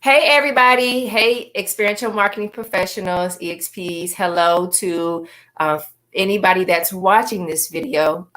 Hey, everybody. Hey, Experiential Marketing Professionals, EXPs. Hello to uh, anybody that's watching this video.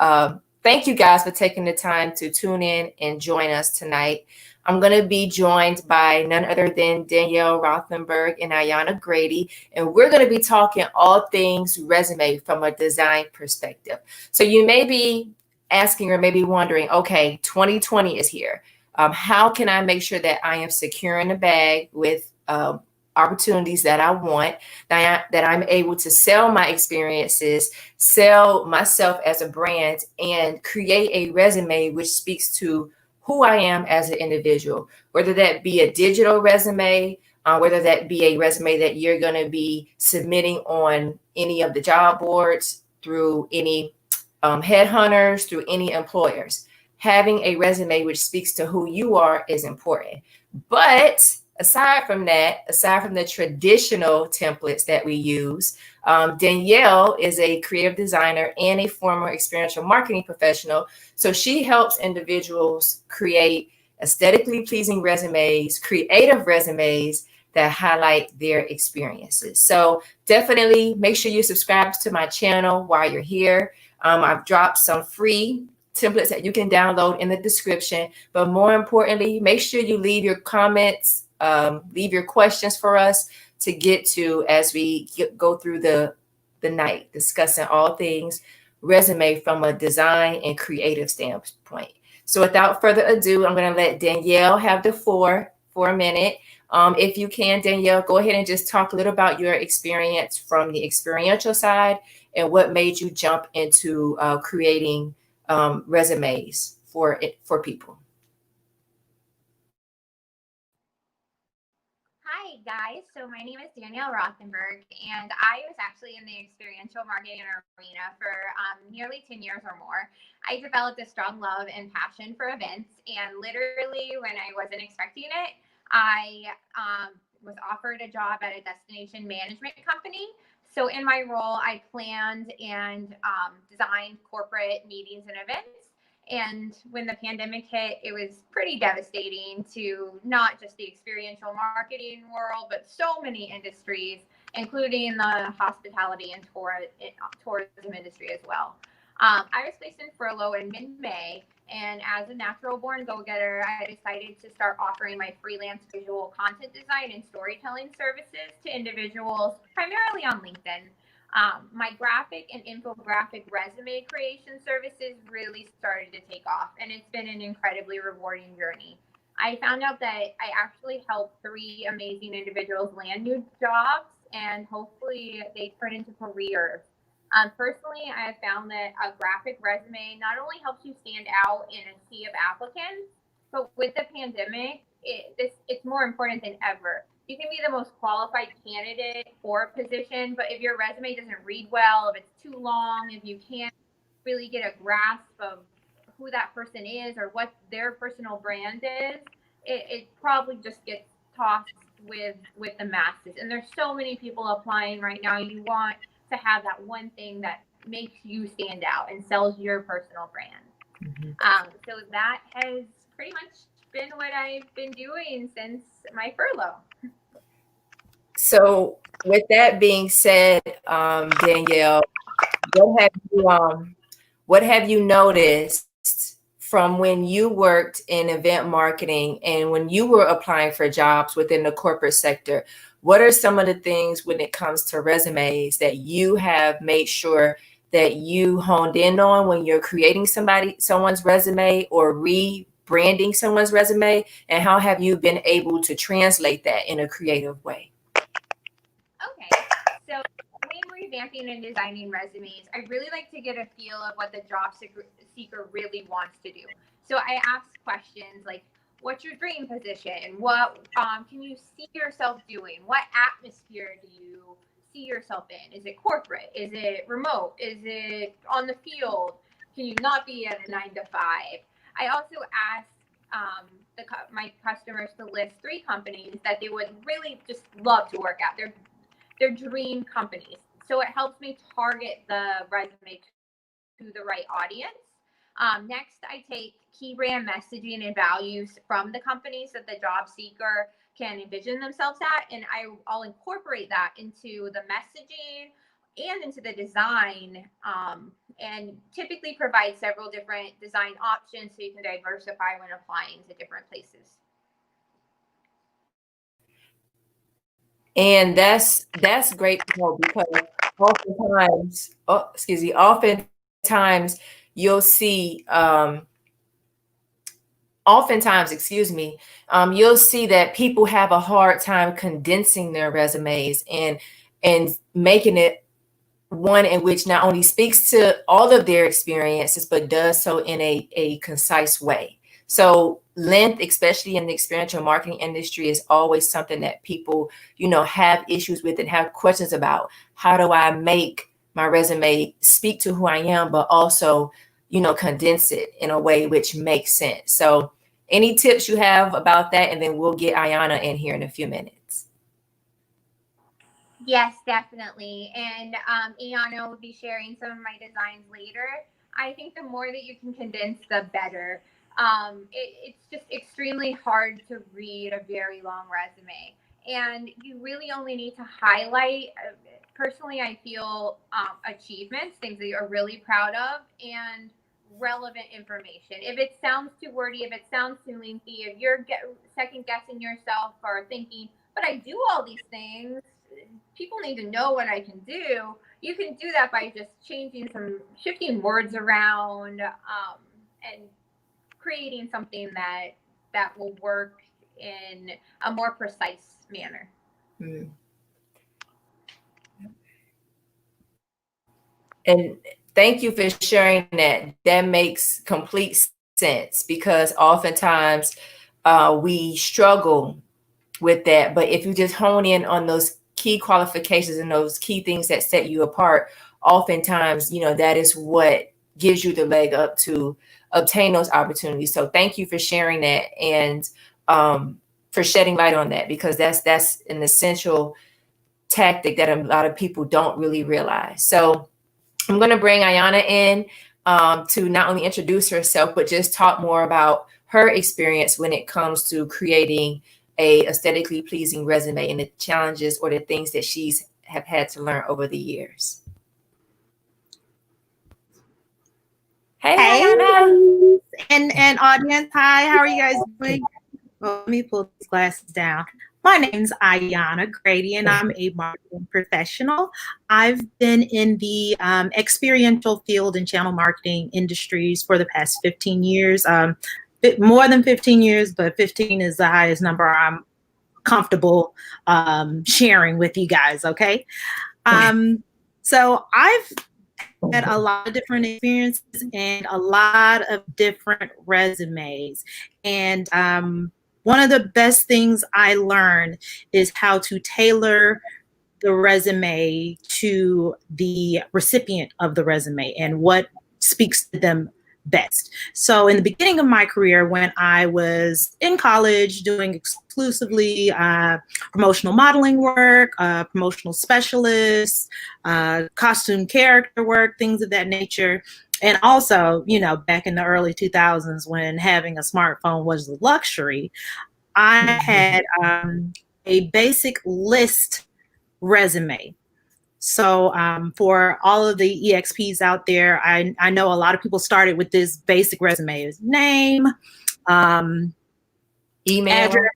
Thank you guys for taking the time to tune in and join us tonight. I'm going to be joined by none other than Danielle Rothenberg and Ayanna Grady, and we're going to be talking all things resume from a design perspective. So you may be asking or maybe wondering, okay, 2020 is here. How can I make sure that I am secure in the bag with opportunities that I want, that I'm able to sell my experiences, sell myself as a brand, and create a resume which speaks to who I am as an individual, whether that be a digital resume, whether that be a resume that you're going to be submitting on any of the job boards, through any headhunters, through any employers. Having a resume which speaks to who you are is important. But aside from that, aside from the traditional templates that we use, Danielle is a creative designer and a former experiential marketing professional. So she helps individuals create aesthetically pleasing resumes, creative resumes that highlight their experiences. So definitely make sure you subscribe to my channel while you're here. I've dropped some free templates that you can download in the description. But more importantly, make sure you leave your comments, leave your questions for us to get to as we go through the night, discussing all things resume from a design and creative standpoint. So without further ado, I'm going to let Danielle have the floor for a minute. If you can, Danielle, go ahead and just talk a little about your experience from the experiential side and what made you jump into creating resumes for people. Hi guys, so my name is Danielle Rothenberg, and I was actually in the experiential marketing arena for nearly 10 years or more. I developed a strong love and passion for events, and literally when I wasn't expecting it, I was offered a job at a destination management company. So in my role, I planned and designed corporate meetings and events. And when the pandemic hit, it was pretty devastating to not just the experiential marketing world, but so many industries, including the hospitality and tourism industry as well. I was placed in furlough in mid-May, and as a natural born go-getter, I decided to start offering my freelance visual content design and storytelling services to individuals, primarily on LinkedIn. My graphic and infographic resume creation services really started to take off, and it's been an incredibly rewarding journey. I found out that I actually helped three amazing individuals land new jobs, and hopefully they turn into careers. Personally, I have found that a graphic resume not only helps you stand out in a sea of applicants, but with the pandemic, it's more important than ever. You can be the most qualified candidate for a position, but if your resume doesn't read well, if it's too long, if you can't really get a grasp of who that person is or what their personal brand is, it probably just gets tossed with the masses. And there's so many people applying right now. You want to have that one thing that makes you stand out and sells your personal brand. So that has pretty much been what I've been doing since my furlough. So with that being said, Danielle, what have you noticed from when you worked in event marketing and when you were applying for jobs within the corporate sector? What are some of the things when it comes to resumes that you have made sure that you honed in on when you're creating someone's resume or rebranding someone's resume? And how have you been able to translate that in a creative way? Okay, so when revamping and designing resumes, I really like to get a feel of what the job seeker really wants to do. So I ask questions like, "What's your dream position? What can you see yourself doing? What atmosphere do you see yourself in? Is it corporate? Is it remote? Is it on the field? Can you not be at a 9 to 5?" I also ask my customers to list three companies that they would really just love to work at. Their dream companies. So it helps me target the resume to the right audience. Next, I take key brand messaging and values from the companies that the job seeker can envision themselves at, and I'll incorporate that into the messaging and into the design, and typically provide several different design options so you can diversify when applying to different places. And that's great to know, because oftentimes you'll see, you'll see that people have a hard time condensing their resumes and making it one in which not only speaks to all of their experiences, but does so in a concise way. So length, especially in the experiential marketing industry, is always something that people, have issues with and have questions about. How do I make my resume speak to who I am, but also, condense it in a way which makes sense? So any tips you have about that? And then we'll get Ayanna in here in a few minutes. Yes, definitely. And Ayanna will be sharing some of my designs later. I think the more that you can condense, the better. It's just extremely hard to read a very long resume. And you really only need to highlight, personally, I feel achievements, things that you're really proud of, and relevant information. If it sounds too wordy, if it sounds too lengthy, if you're second guessing yourself or thinking, but I do all these things, people need to know what I can do. You can do that by just shifting words around, and creating something that will work in a more precise manner. Mm. And thank you for sharing that. That makes complete sense, because oftentimes we struggle with that. But if you just hone in on those key qualifications and those key things that set you apart, oftentimes, that is what gives you the leg up to obtain those opportunities. So thank you for sharing that, and for shedding light on that, because that's an essential tactic that a lot of people don't really realize. So I'm going to bring Ayanna in to not only introduce herself, but just talk more about her experience when it comes to creating a aesthetically pleasing resume and the challenges or the things that she's have had to learn over the years. Hey, Ayanna. And audience, hi, how are you guys doing? Well, let me pull these glasses down. My name's Ayanna Grady, and I'm a marketing professional. I've been in the experiential field and channel marketing industries for the past 15 years. Bit more than 15 years, but 15 is the highest number I'm comfortable sharing with you guys, okay? So I've had a lot of different experiences and a lot of different resumes. And one of the best things I learned is how to tailor the resume to the recipient of the resume and what speaks to them best. So in the beginning of my career, when I was in college doing exclusively promotional modeling work, promotional specialists, costume character work, things of that nature. And also, back in the early 2000s when having a smartphone was a luxury, I had a basic list resume. So for all of the EXPs out there, I know a lot of people started with this basic resume: name, email, address.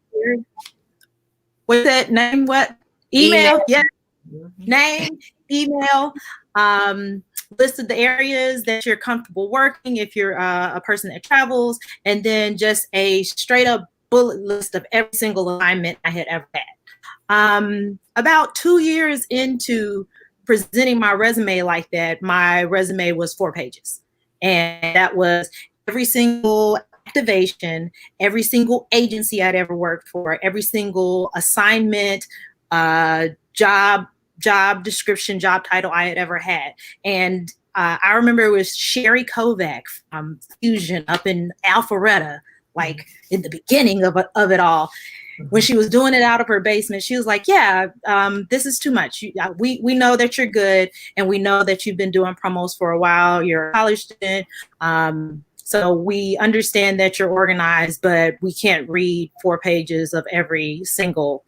What's that? Name? What? Email? Yeah. Name, email. List of the areas that you're comfortable working if you're a person that travels, and then just a straight up bullet list of every single assignment I had ever had. About 2 years into presenting my resume like that, my resume was 4 pages. And that was every single activation, every single agency I'd ever worked for, every single assignment, job description, job title I had ever had. And I remember it was Sherry Kovac from Fusion up in Alpharetta, like in the beginning of it all. When she was doing it out of her basement, she was like, yeah, this is too much. We know that you're good, and we know that you've been doing promos for a while. You're a college student. So we understand that you're organized, but we can't read 4 pages of every single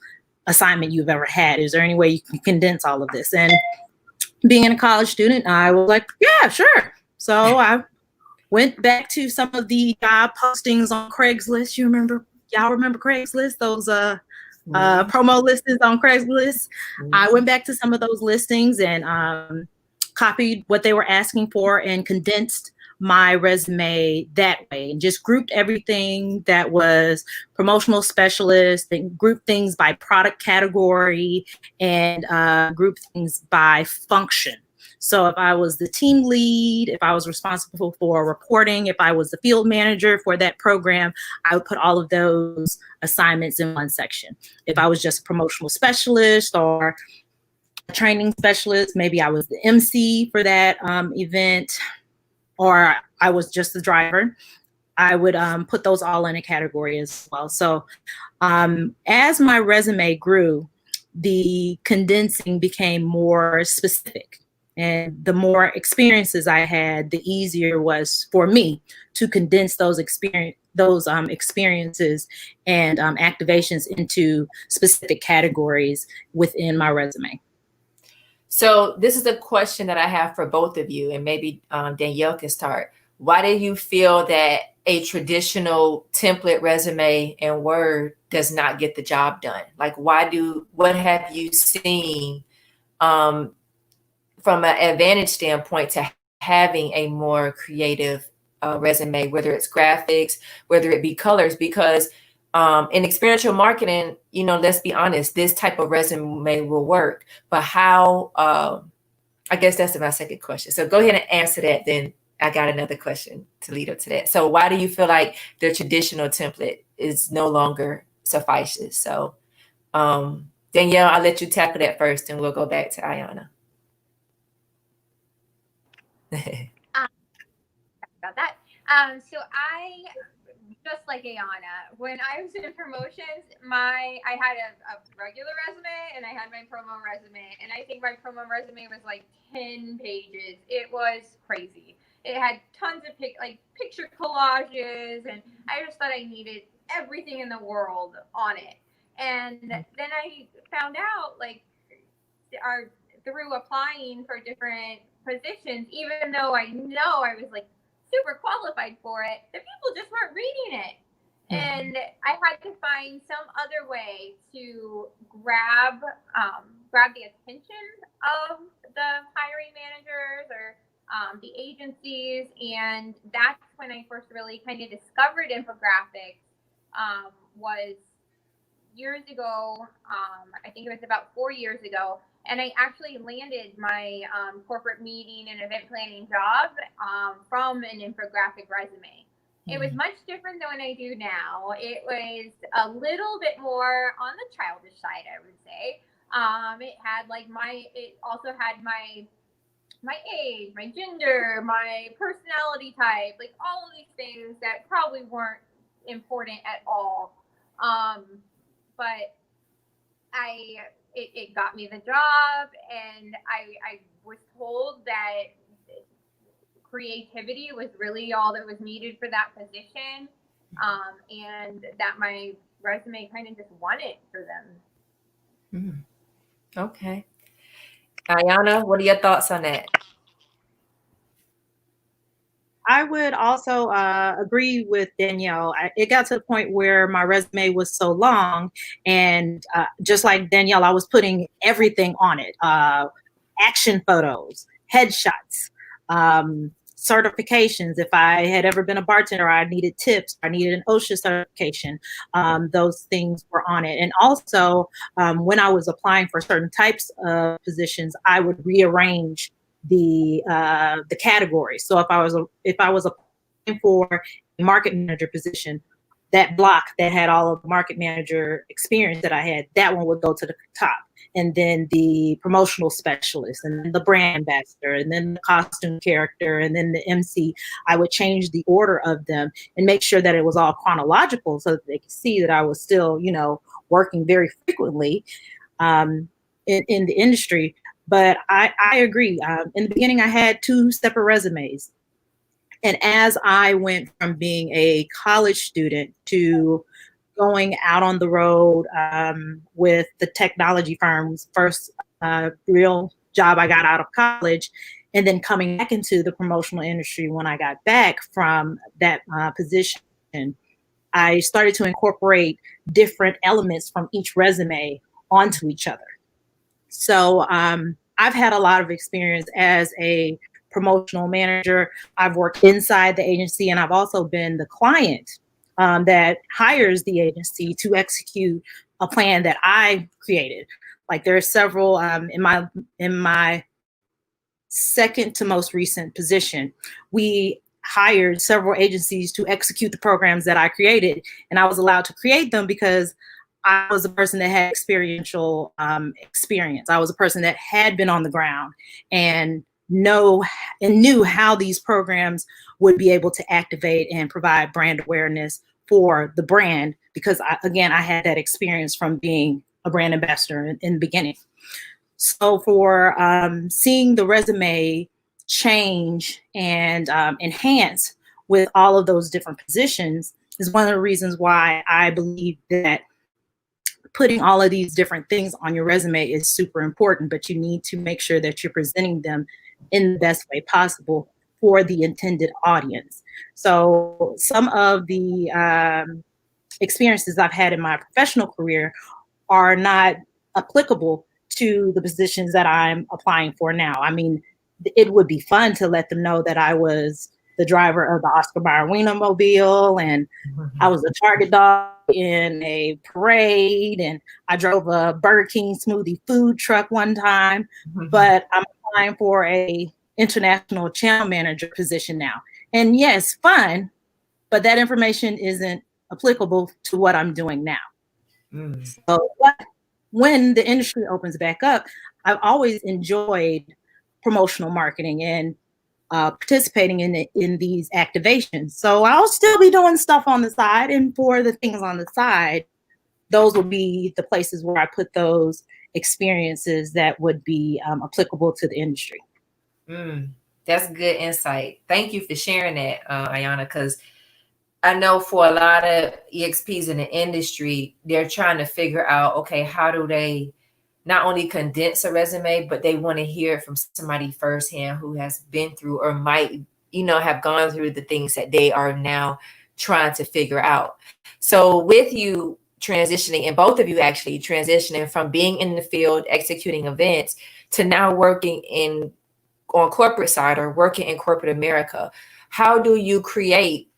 assignment you've ever had. Is there any way you can condense all of this? And being a college student, I was like, yeah, sure. So I went back to some of the job postings on Craigslist. Y'all remember Craigslist? Those promo listings on Craigslist. I went back to some of those listings and copied what they were asking for and condensed my resume that way, and just grouped everything that was promotional specialist, and grouped things by product category, and grouped things by function. So if I was the team lead, if I was responsible for reporting, if I was the field manager for that program, I would put all of those assignments in one section. If I was just a promotional specialist or a training specialist, maybe I was the MC for that event, or I was just the driver, I would put those all in a category as well. So as my resume grew, the condensing became more specific. And the more experiences I had, the easier it was for me to condense those experiences and activations into specific categories within my resume. So this is a question that I have for both of you, and maybe Danielle can start. Why do you feel that a traditional template resume and Word does not get the job done? Like, what have you seen from an advantage standpoint to having a more creative resume, whether it's graphics, whether it be colors? Because in experiential marketing, let's be honest, this type of resume will work. But how, I guess that's my second question. So go ahead and answer that. Then I got another question to lead up to that. So why do you feel like the traditional template is no longer suffices? So Danielle, I'll let you tackle that first, and we'll go back to Ayanna. About that. So I, just like Ayanna, when I was in promotions, I had a regular resume and I had my promo resume, and I think my promo resume was like 10 pages. It was crazy. It had tons of picture collages, and I just thought I needed everything in the world on it. And then I found out, through applying for different positions, even though I know I was super qualified for it, the people just weren't reading it. And I had to find some other way to grab the attention of the hiring managers or the agencies. And that's when I first really kind of discovered infographics, was years ago. I think it was about 4 years ago. And I actually landed my corporate meeting and event planning job from an infographic resume. It was much different than what I do now. It was a little bit more on the childish side, I would say. It also had my age, my gender, my personality type, all of these things that probably weren't important at all. But it got me the job, and I was told that creativity was really all that was needed for that position, and that my resume kind of just won it for them. Okay. Ayanna, what are your thoughts on that? I would also agree with Danielle. It got to the point where my resume was so long, and just like Danielle, I was putting everything on it. Action photos, headshots, certifications. If I had ever been a bartender, I needed tips, I needed an OSHA certification. Those things were on it. And also, when I was applying for certain types of positions, I would rearrange the categories. So if I was applying for a market manager position, that block that had all of the market manager experience that I had, that one would go to the top. And then the promotional specialist, and then the brand ambassador, and then the costume character, and then the MC, I would change the order of them and make sure that it was all chronological so that they could see that I was still, working very frequently in the industry. But I agree. In the beginning, I had 2 separate resumes. And as I went from being a college student to going out on the road with the technology firms, first real job I got out of college, and then coming back into the promotional industry when I got back from that position, I started to incorporate different elements from each resume onto each other. So I've had a lot of experience as a promotional manager. I've worked inside the agency, and I've also been the client that hires the agency to execute a plan that I created. Like there are several in my second to most recent position, we hired several agencies to execute the programs that I created, and I was allowed to create them because I was a person that had experiential experience. I was a person that had been on the ground and knew how these programs would be able to activate and provide brand awareness for the brand, because I had that experience from being a brand ambassador in the beginning. So for seeing the resume change and enhance with all of those different positions is one of the reasons why I believe that putting all of these different things on your resume is super important, but you need to make sure that you're presenting them in the best way possible for the intended audience. So some of the experiences I've had in my professional career are not applicable to the positions that I'm applying for now. I mean, it would be fun to let them know that I was the driver of the Oscar Mayer Wienermobile, and I was a target dog in a parade, and I drove a Burger King smoothie food truck one time. But I'm applying for a international channel manager position now. And yes, fun, but that information isn't applicable to what I'm doing now. So when the industry opens back up, I've always enjoyed promotional marketing and participating in these activations. So I'll still be doing stuff on the side, and for the things on the side, those will be the places where I put those experiences that would be applicable to the industry. That's good insight. Thank you for sharing that, Ayanna, because I know for a lot of EXPs in the industry, they're trying to figure out, okay, how do they not only condense a resume, but they want to hear it from somebody firsthand who has been through or might, have gone through the things that they are now trying to figure out. So with you transitioning, and both of you actually transitioning from being in the field, executing events, to now working on corporate side or working in corporate America, how do you create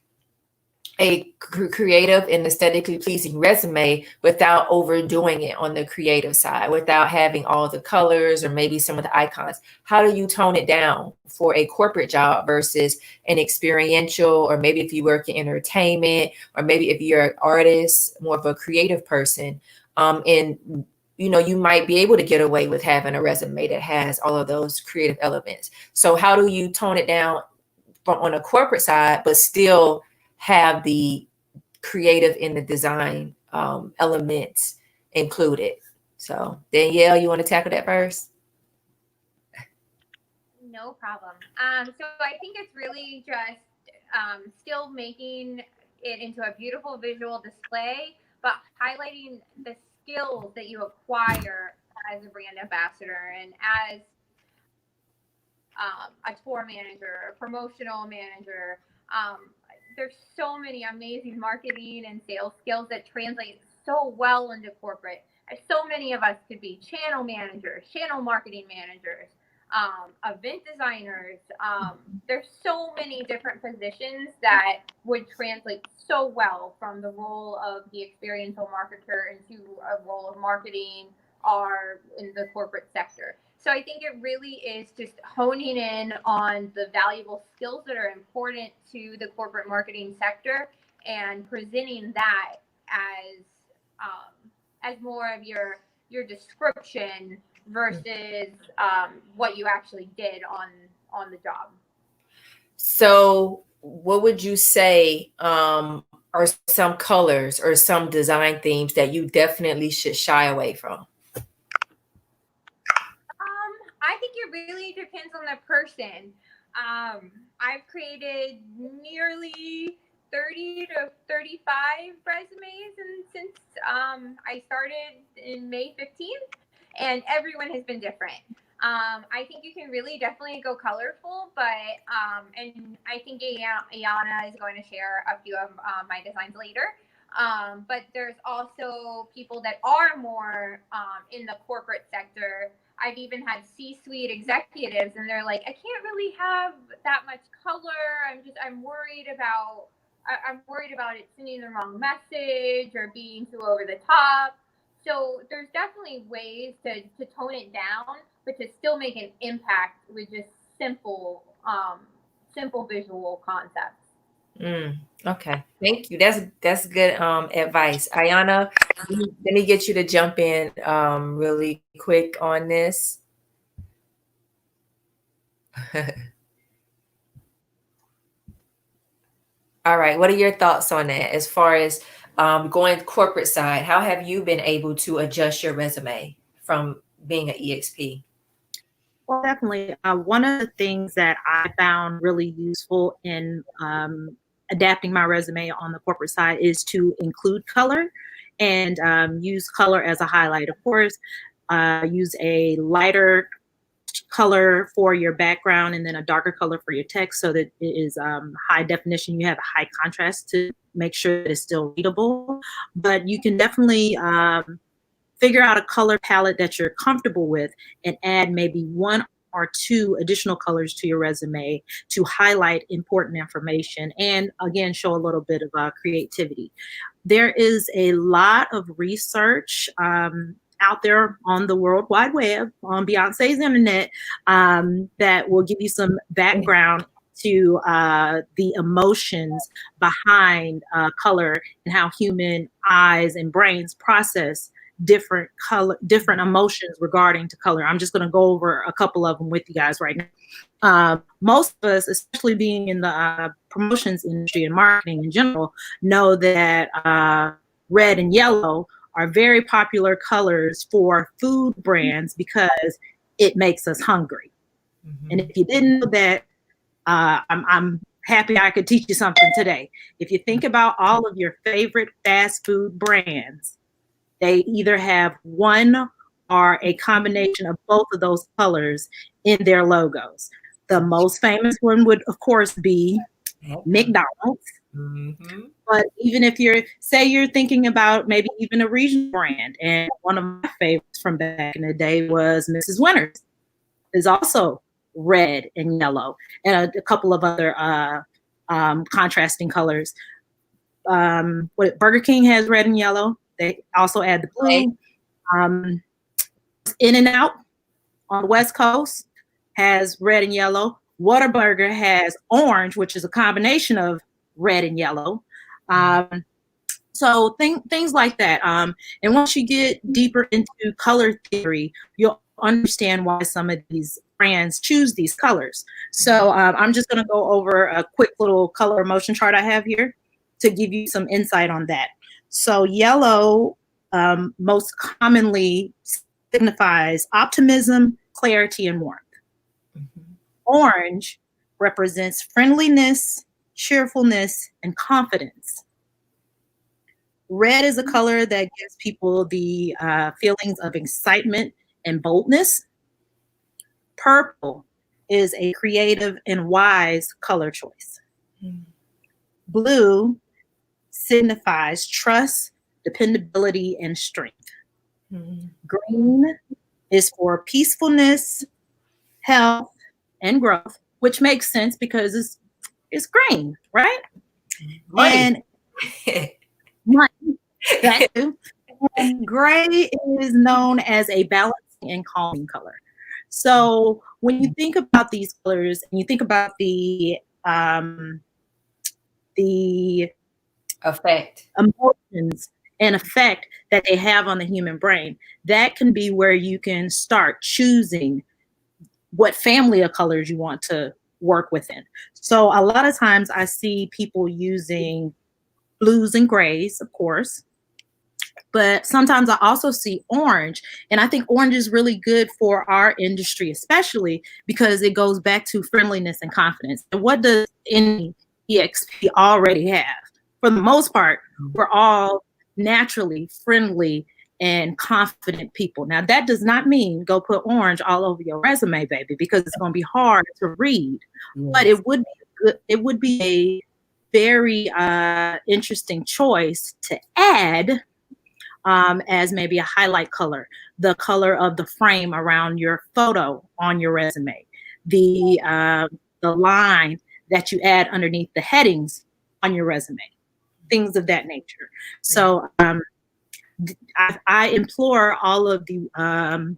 a creative and aesthetically pleasing resume without overdoing it on the creative side, without having all the colors or maybe some of the icons? How do you tone it down for a corporate job versus an experiential, or maybe if you work in entertainment, or maybe if you're an artist, more of a creative person, and you might be able to get away with having a resume that has all of those creative elements. So how do you tone it down on a corporate side, but still have the creative and the design elements included? So Danielle, you want to tackle that first? No problem. So I think it's really just still making it into a beautiful visual display, but highlighting the skills that you acquire as a brand ambassador and as a tour manager, a promotional manager. There's so many amazing marketing and sales skills that translate so well into corporate. So many of us could be channel managers, channel marketing managers, event designers. There's so many different positions that would translate so well from the role of the experiential marketer into a role of marketing or in the corporate sector. So I think it really is just honing in on the valuable skills that are important to the corporate marketing sector and presenting that as more of your description versus what you actually did on the job. So what would you say are some colors or some design themes that you definitely should shy away from? I think it really depends on the person. I've created nearly 30 to 35 resumes, and since I started in May 15th, and everyone has been different. I think you can really definitely go colorful, but and I think Ayanna is going to share a few of my designs later. But there's also people that are more in the corporate sector. I've even had C-suite executives, and they're like, I can't really have that much color. I'm worried about it sending the wrong message or being too over the top. So there's definitely ways to tone it down, but to still make an impact with just simple visual concepts. Okay, thank you. That's good advice. Ayanna, let me get you to jump in really quick on this. All right, what are your thoughts on that as far as going corporate side? How have you been able to adjust your resume from being an EXP? Well, definitely. One of the things that I found really useful in adapting my resume on the corporate side is to include color and use color as a highlight. Of course, use a lighter color for your background and then a darker color for your text so that it is high definition. You have a high contrast to make sure that it's still readable. But you can definitely figure out a color palette that you're comfortable with and add maybe one or two additional colors to your resume to highlight important information and again show a little bit of creativity. There is a lot of research out there on the World Wide Web, on Beyonce's internet, that will give you some background to the emotions behind color and how human eyes and brains process different emotions regarding to color. I'm just going to go over a couple of them with you guys right now. Most of us, especially being in the promotions industry and marketing in general, know that red and yellow are very popular colors for food brands because it makes us hungry. Mm-hmm. And if you didn't know that, I'm happy I could teach you something today. If you think about all of your favorite fast food brands, they either have one or a combination of both of those colors in their logos. The most famous one would, of course, be McDonald's. Mm-hmm. But even if you're thinking about maybe even a regional brand, and one of my favorites from back in the day was Mrs. Winters, is also red and yellow, and a couple of other contrasting colors. Burger King has red and yellow. They also add the blue. In-N-Out on the West Coast has red and yellow. Whataburger has orange, which is a combination of red and yellow. So things like that. And once you get deeper into color theory, you'll understand why some of these brands choose these colors. So I'm just going to go over a quick little color emotion chart I have here to give you some insight on that. So yellow most commonly signifies optimism, clarity, and warmth. Mm-hmm. Orange represents friendliness, cheerfulness, and confidence. Red is a color that gives people the feelings of excitement and boldness. Purple is a creative and wise color choice. Mm-hmm. Blue signifies trust, dependability, and strength. Mm-hmm. Green is for peacefulness, health, and growth, which makes sense because it's green, right? Money. And money. That too. And gray is known as a balancing and calming color. So when you think about these colors and you think about the effect, emotions and effect that they have on the human brain, that can be where you can start choosing what family of colors you want to work within. So a lot of times I see people using blues and grays, of course, But sometimes I also see orange, and I think orange is really good for our industry, especially because it goes back to friendliness and confidence. And what does any EXP already have? For the most part, we're all naturally friendly and confident people. Now, that does not mean go put orange all over your resume, baby, because it's going to be hard to read. Yes. But it would be good. It would be a very interesting choice to add as maybe a highlight color, the color of the frame around your photo on your resume, the line that you add underneath the headings on your resume, things of that nature. So I implore all of the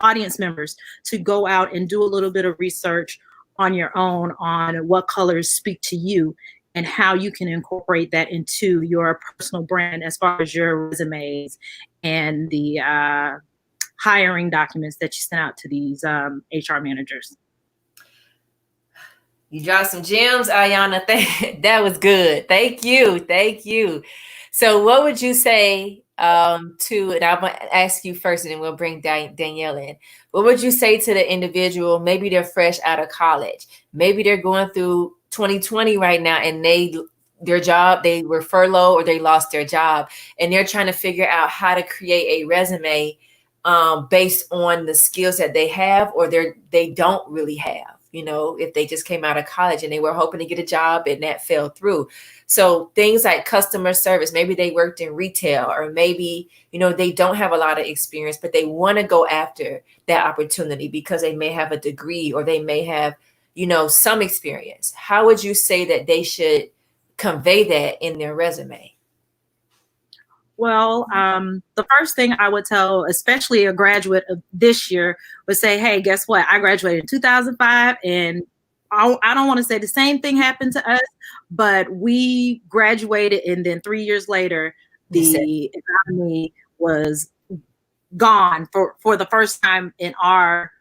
audience members to go out and do a little bit of research on your own on what colors speak to you and how you can incorporate that into your personal brand as far as your resumes and the hiring documents that you send out to these HR managers. You dropped some gems, Ayanna. That was good. Thank you. Thank you. So what would you say to, and I'm going to ask you first and then we'll bring Danielle in. What would you say to the individual? Maybe they're fresh out of college. Maybe they're going through 2020 right now and they were furloughed or they lost their job and they're trying to figure out how to create a resume based on the skills that they have or they don't really have, you know, if they just came out of college and they were hoping to get a job and that fell through. So things like customer service, maybe they worked in retail or maybe, you know, they don't have a lot of experience, but they want to go after that opportunity because they may have a degree or they may have, you know, some experience. How would you say that they should convey that in their resume? Well, the first thing I would tell, especially a graduate of this year, would say, hey, guess what? I graduated in 2005, and I don't want to say the same thing happened to us, but we graduated, and then 3 years later, the economy was gone for the first time in our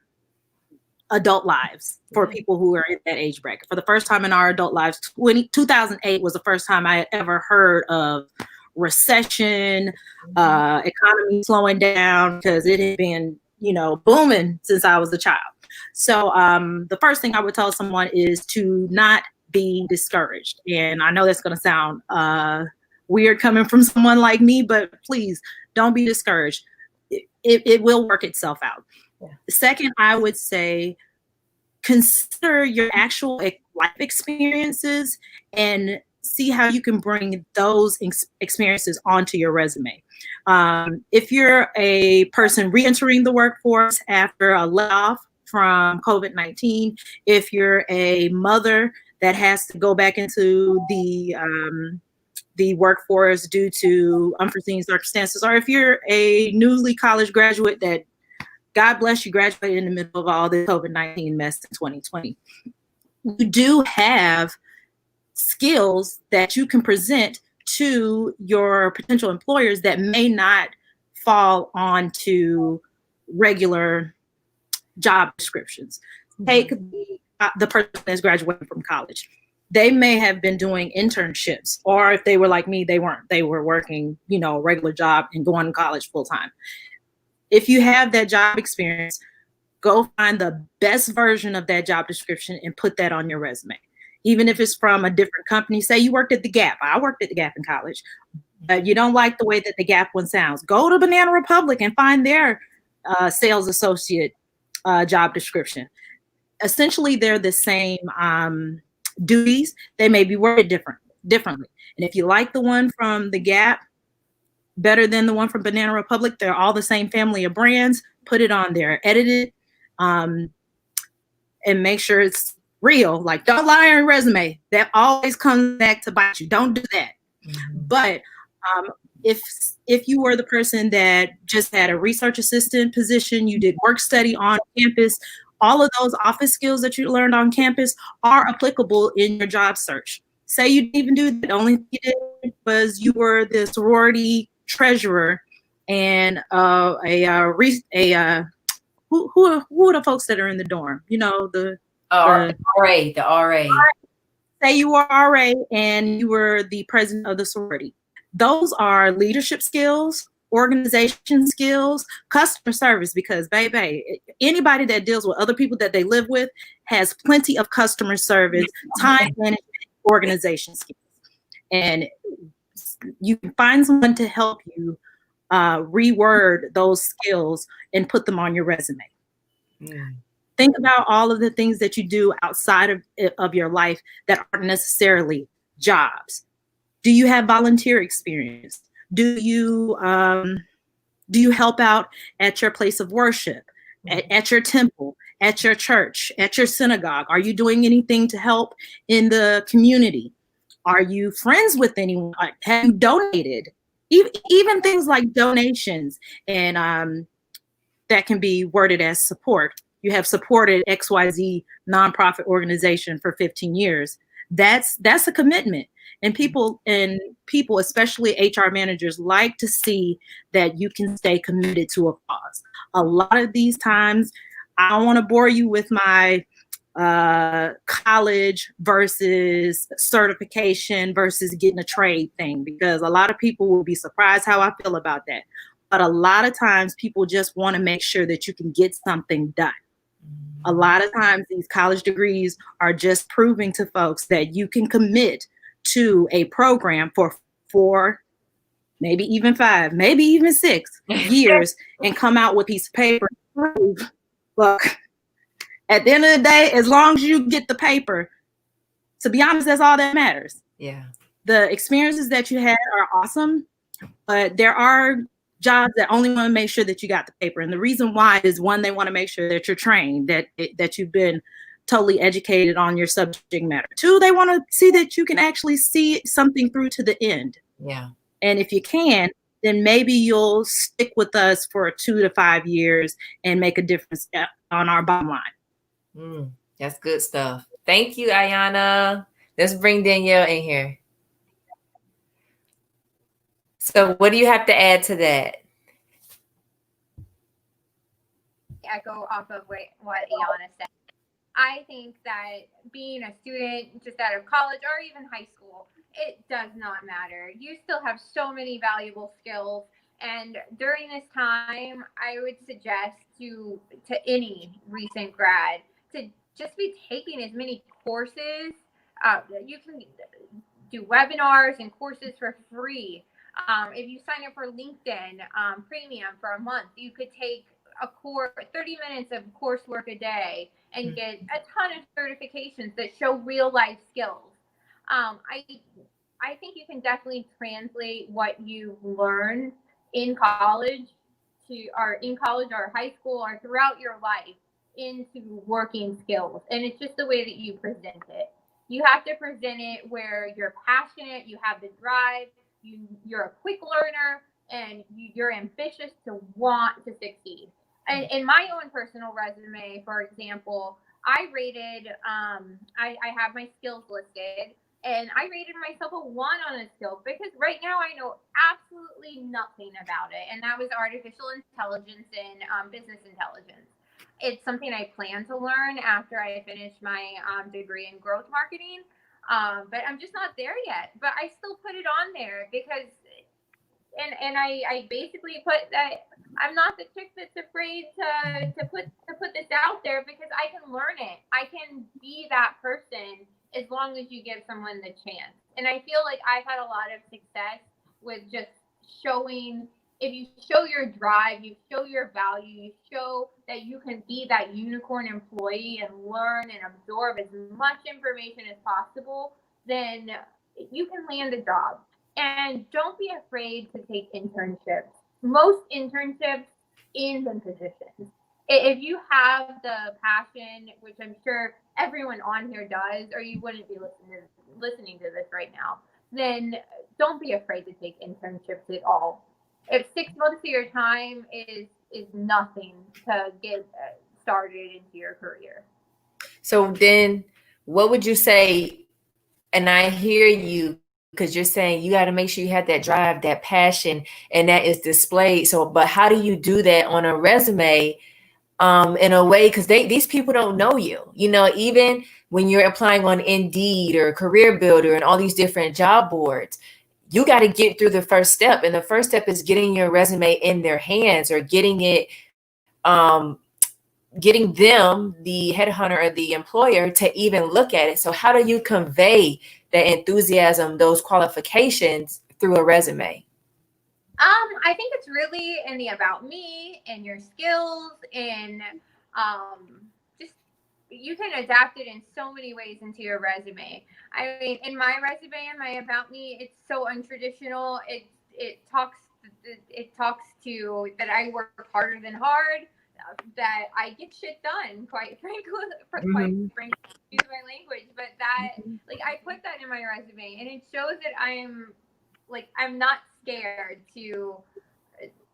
adult lives for people who are in that age bracket. For the first time in our adult lives, 2008 was the first time I had ever heard of recession, economy slowing down, because it had been, you know, booming since I was a child. So the first thing I would tell someone is to not be discouraged. And I know that's going to sound weird coming from someone like me, but please don't be discouraged. It will work itself out. Yeah. Second, I would say consider your actual life experiences and see how you can bring those experiences onto your resume. If you're a person re-entering the workforce after a layoff from COVID-19, if you're a mother that has to go back into the workforce due to unforeseen circumstances, or if you're a newly college graduate that, God bless you, graduated in the middle of all the COVID-19 mess in 2020, you do have skills that you can present to your potential employers that may not fall onto regular job descriptions. Take the person that's graduating from college. They may have been doing internships, or if they were like me, they weren't. They were working, you know, a regular job and going to college full time. If you have that job experience, go find the best version of that job description and put that on your resume. Even if it's from a different company. Say you worked at the Gap. I worked at the Gap in college, but you don't like the way that the Gap one sounds. Go to Banana Republic and find their sales associate job description. Essentially, they're the same duties. They may be worded differently. And if you like the one from the Gap better than the one from Banana Republic, they're all the same family of brands. Put it on there, edit it, and make sure it's real. Like, don't lie on your resume. That always comes back to bite you. Don't do that. But if you were the person that just had a research assistant position, you did work study on campus, all of those office skills that you learned on campus are applicable in your job search. Say you didn't even do that. The only thing you did was you were the sorority treasurer and who are the folks that are in the dorm? You know, the RA. Say you were RA and you were the president of the sorority. Those are leadership skills. organization skills, customer service, because baby, anybody that deals with other people that they live with has plenty of customer service, time management, organization skills. And you can find someone to help you reword those skills and put them on your resume. Think about all of the things that you do outside of your life that aren't necessarily jobs. Do you have volunteer experience? Do you help out at your place of worship, at your temple, at your church, at your synagogue? Are you doing anything to help in the community? Are you friends with anyone? Have you donated? Even things like donations, and that can be worded as support. You have supported XYZ nonprofit organization for 15 years. That's a commitment. And people, especially HR managers, like to see that you can stay committed to a cause. A lot of these times, I don't want to bore you with my college versus certification versus getting a trade thing, because a lot of people will be surprised how I feel about that. But a lot of times people just want to make sure that you can get something done. A lot of times these college degrees are just proving to folks that you can commit to a program for 4, maybe even 5, maybe even 6 years and come out with a piece of paper. Look, at the end of the day, as long as you get the paper, to be honest, that's all that matters. Yeah. The experiences that you had are awesome, but there are jobs that only want to make sure that you got the paper. And the reason why is, one, they want to make sure that you're trained, that you've been totally educated on your subject matter. 2, they want to see that you can actually see something through to the end. Yeah. And if you can, then maybe you'll stick with us for 2 to 5 years and make a difference on our bottom line. That's good stuff. Thank you, Ayanna. Let's bring Danielle in here. So what do you have to add to that? Echo off of what Ayanna said. I think that being a student just out of college or even high school, it does not matter. You still have so many valuable skills. And during this time, I would suggest to any recent grad to just be taking as many courses. You can do webinars and courses for free. If you sign up for LinkedIn Premium for a month, you could take a course, 30 minutes of coursework a day, and get a ton of certifications that show real life skills. I think you can definitely translate what you learn in college or high school or throughout your life into working skills. And it's just the way that you present it. You have to present it where you're passionate, you have the drive, you're a quick learner, and you're ambitious to want to succeed. And in my own personal resume, for example, I rated, I have my skills listed, and I rated myself a 1 on a skill because right now I know absolutely nothing about it. And that was artificial intelligence and business intelligence. It's something I plan to learn after I finish my degree in growth marketing. But I'm just not there yet. But I still put it on there because, and I basically put that I'm not the chick that's afraid to put this out there because I can learn it. I can be that person as long as you give someone the chance. And I feel like I've had a lot of success with just showing. If you show your drive, you show your value, you show that you can be that unicorn employee and learn and absorb as much information as possible, then you can land a job. And don't be afraid to take internships. Most internships end in positions. If you have the passion, which I'm sure everyone on here does, or you wouldn't be listening to this right now, then don't be afraid to take internships at all. If 6 months of your time is nothing to get started into your career. So then what would you say? And I hear you, because you're saying you got to make sure you have that drive, that passion, and that is displayed. So, but how do you do that on a resume in a way? Because these people don't know you. You know, even when you're applying on Indeed or Career Builder and all these different job boards, you got to get through the first step. And the first step is getting your resume in their hands, or getting it, getting them, the headhunter or the employer, to even look at it. So how do you convey that enthusiasm, those qualifications through a resume? I think it's really in the about me and your skills, and just you can adapt it in so many ways into your resume. I mean, in my resume and my about me, it's so untraditional. It talks to that I work harder than hard, that I get shit done, quite frankly, excuse my language, but that like I put that in my resume, and it shows that I'm not scared to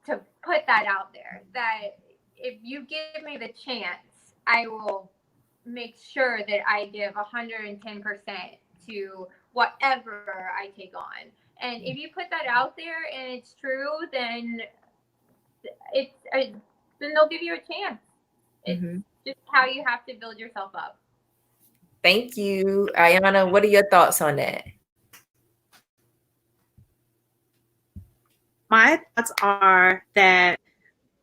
put that out there, that if you give me the chance, I will make sure that I give 110% to whatever I take on. And if you put that out there and it's true, then then they'll give you a chance. It's just how you have to build yourself up. Thank you. Ayanna, what are your thoughts on that? My thoughts are that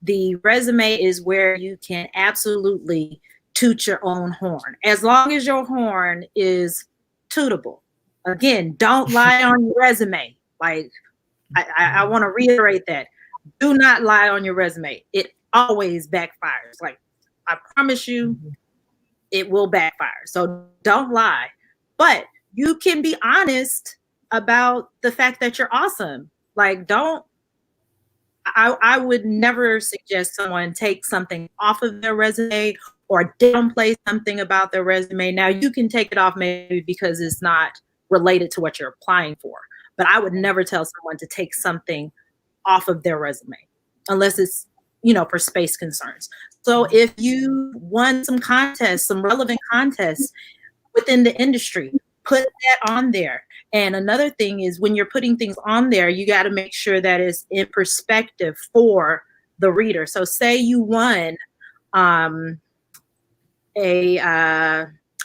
the resume is where you can absolutely toot your own horn, as long as your horn is tootable. Again, don't lie on your resume. Like, I want to reiterate that. Do not lie on your resume. It always backfires. Like, I promise you, it will backfire. So don't lie. But you can be honest about the fact that you're awesome. Like, I would never suggest someone take something off of their resume or downplay something about their resume. Now, you can take it off maybe because it's not related to what you're applying for, but I would never tell someone to take something off of their resume unless it's, for space concerns. So if you won some contests, some relevant contests within the industry, put that on there. And another thing is, when you're putting things on there, you got to make sure that it's in perspective for the reader. So say you won a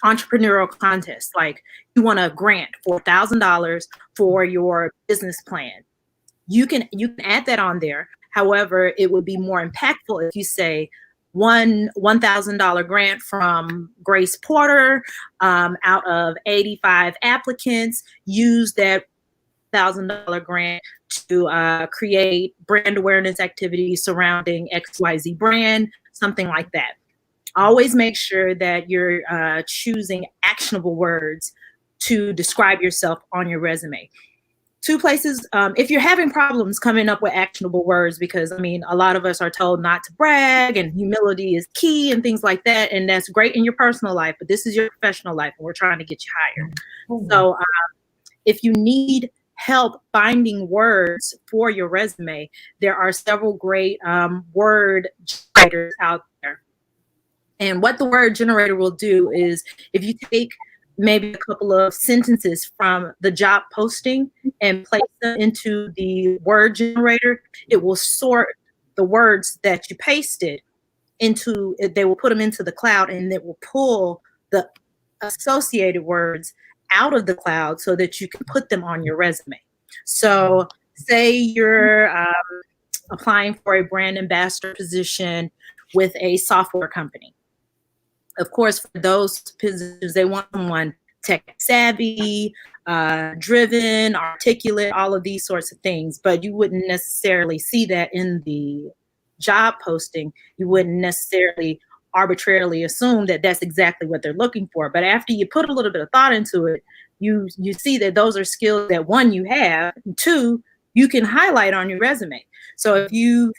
entrepreneurial contest, like you won a grant for $1,000 for your business plan. You can add that on there. However, it would be more impactful if you say $1,000 grant from Grace Porter, out of 85 applicants, use that $1,000 grant to create brand awareness activities surrounding XYZ brand, something like that. Always make sure that you're choosing actionable words to describe yourself on your resume. Two places, if you're having problems coming up with actionable words, because a lot of us are told not to brag and humility is key and things like that. And that's great in your personal life, but this is your professional life and we're trying to get you hired. So if you need help finding words for your resume, there are several great word generators out there. And what the word generator will do is, if you take maybe a couple of sentences from the job posting and place them into the word generator, it will sort the words that you pasted into, they will put them into the cloud, and it will pull the associated words out of the cloud so that you can put them on your resume. So say you're applying for a brand ambassador position with a software company. Of course, for those positions, they want someone tech savvy, driven, articulate, all of these sorts of things. But you wouldn't necessarily see that in the job posting. You wouldn't necessarily arbitrarily assume that that's exactly what they're looking for. But after you put a little bit of thought into it, you see that those are skills that, one, you have, and two, you can highlight on your resume. So if you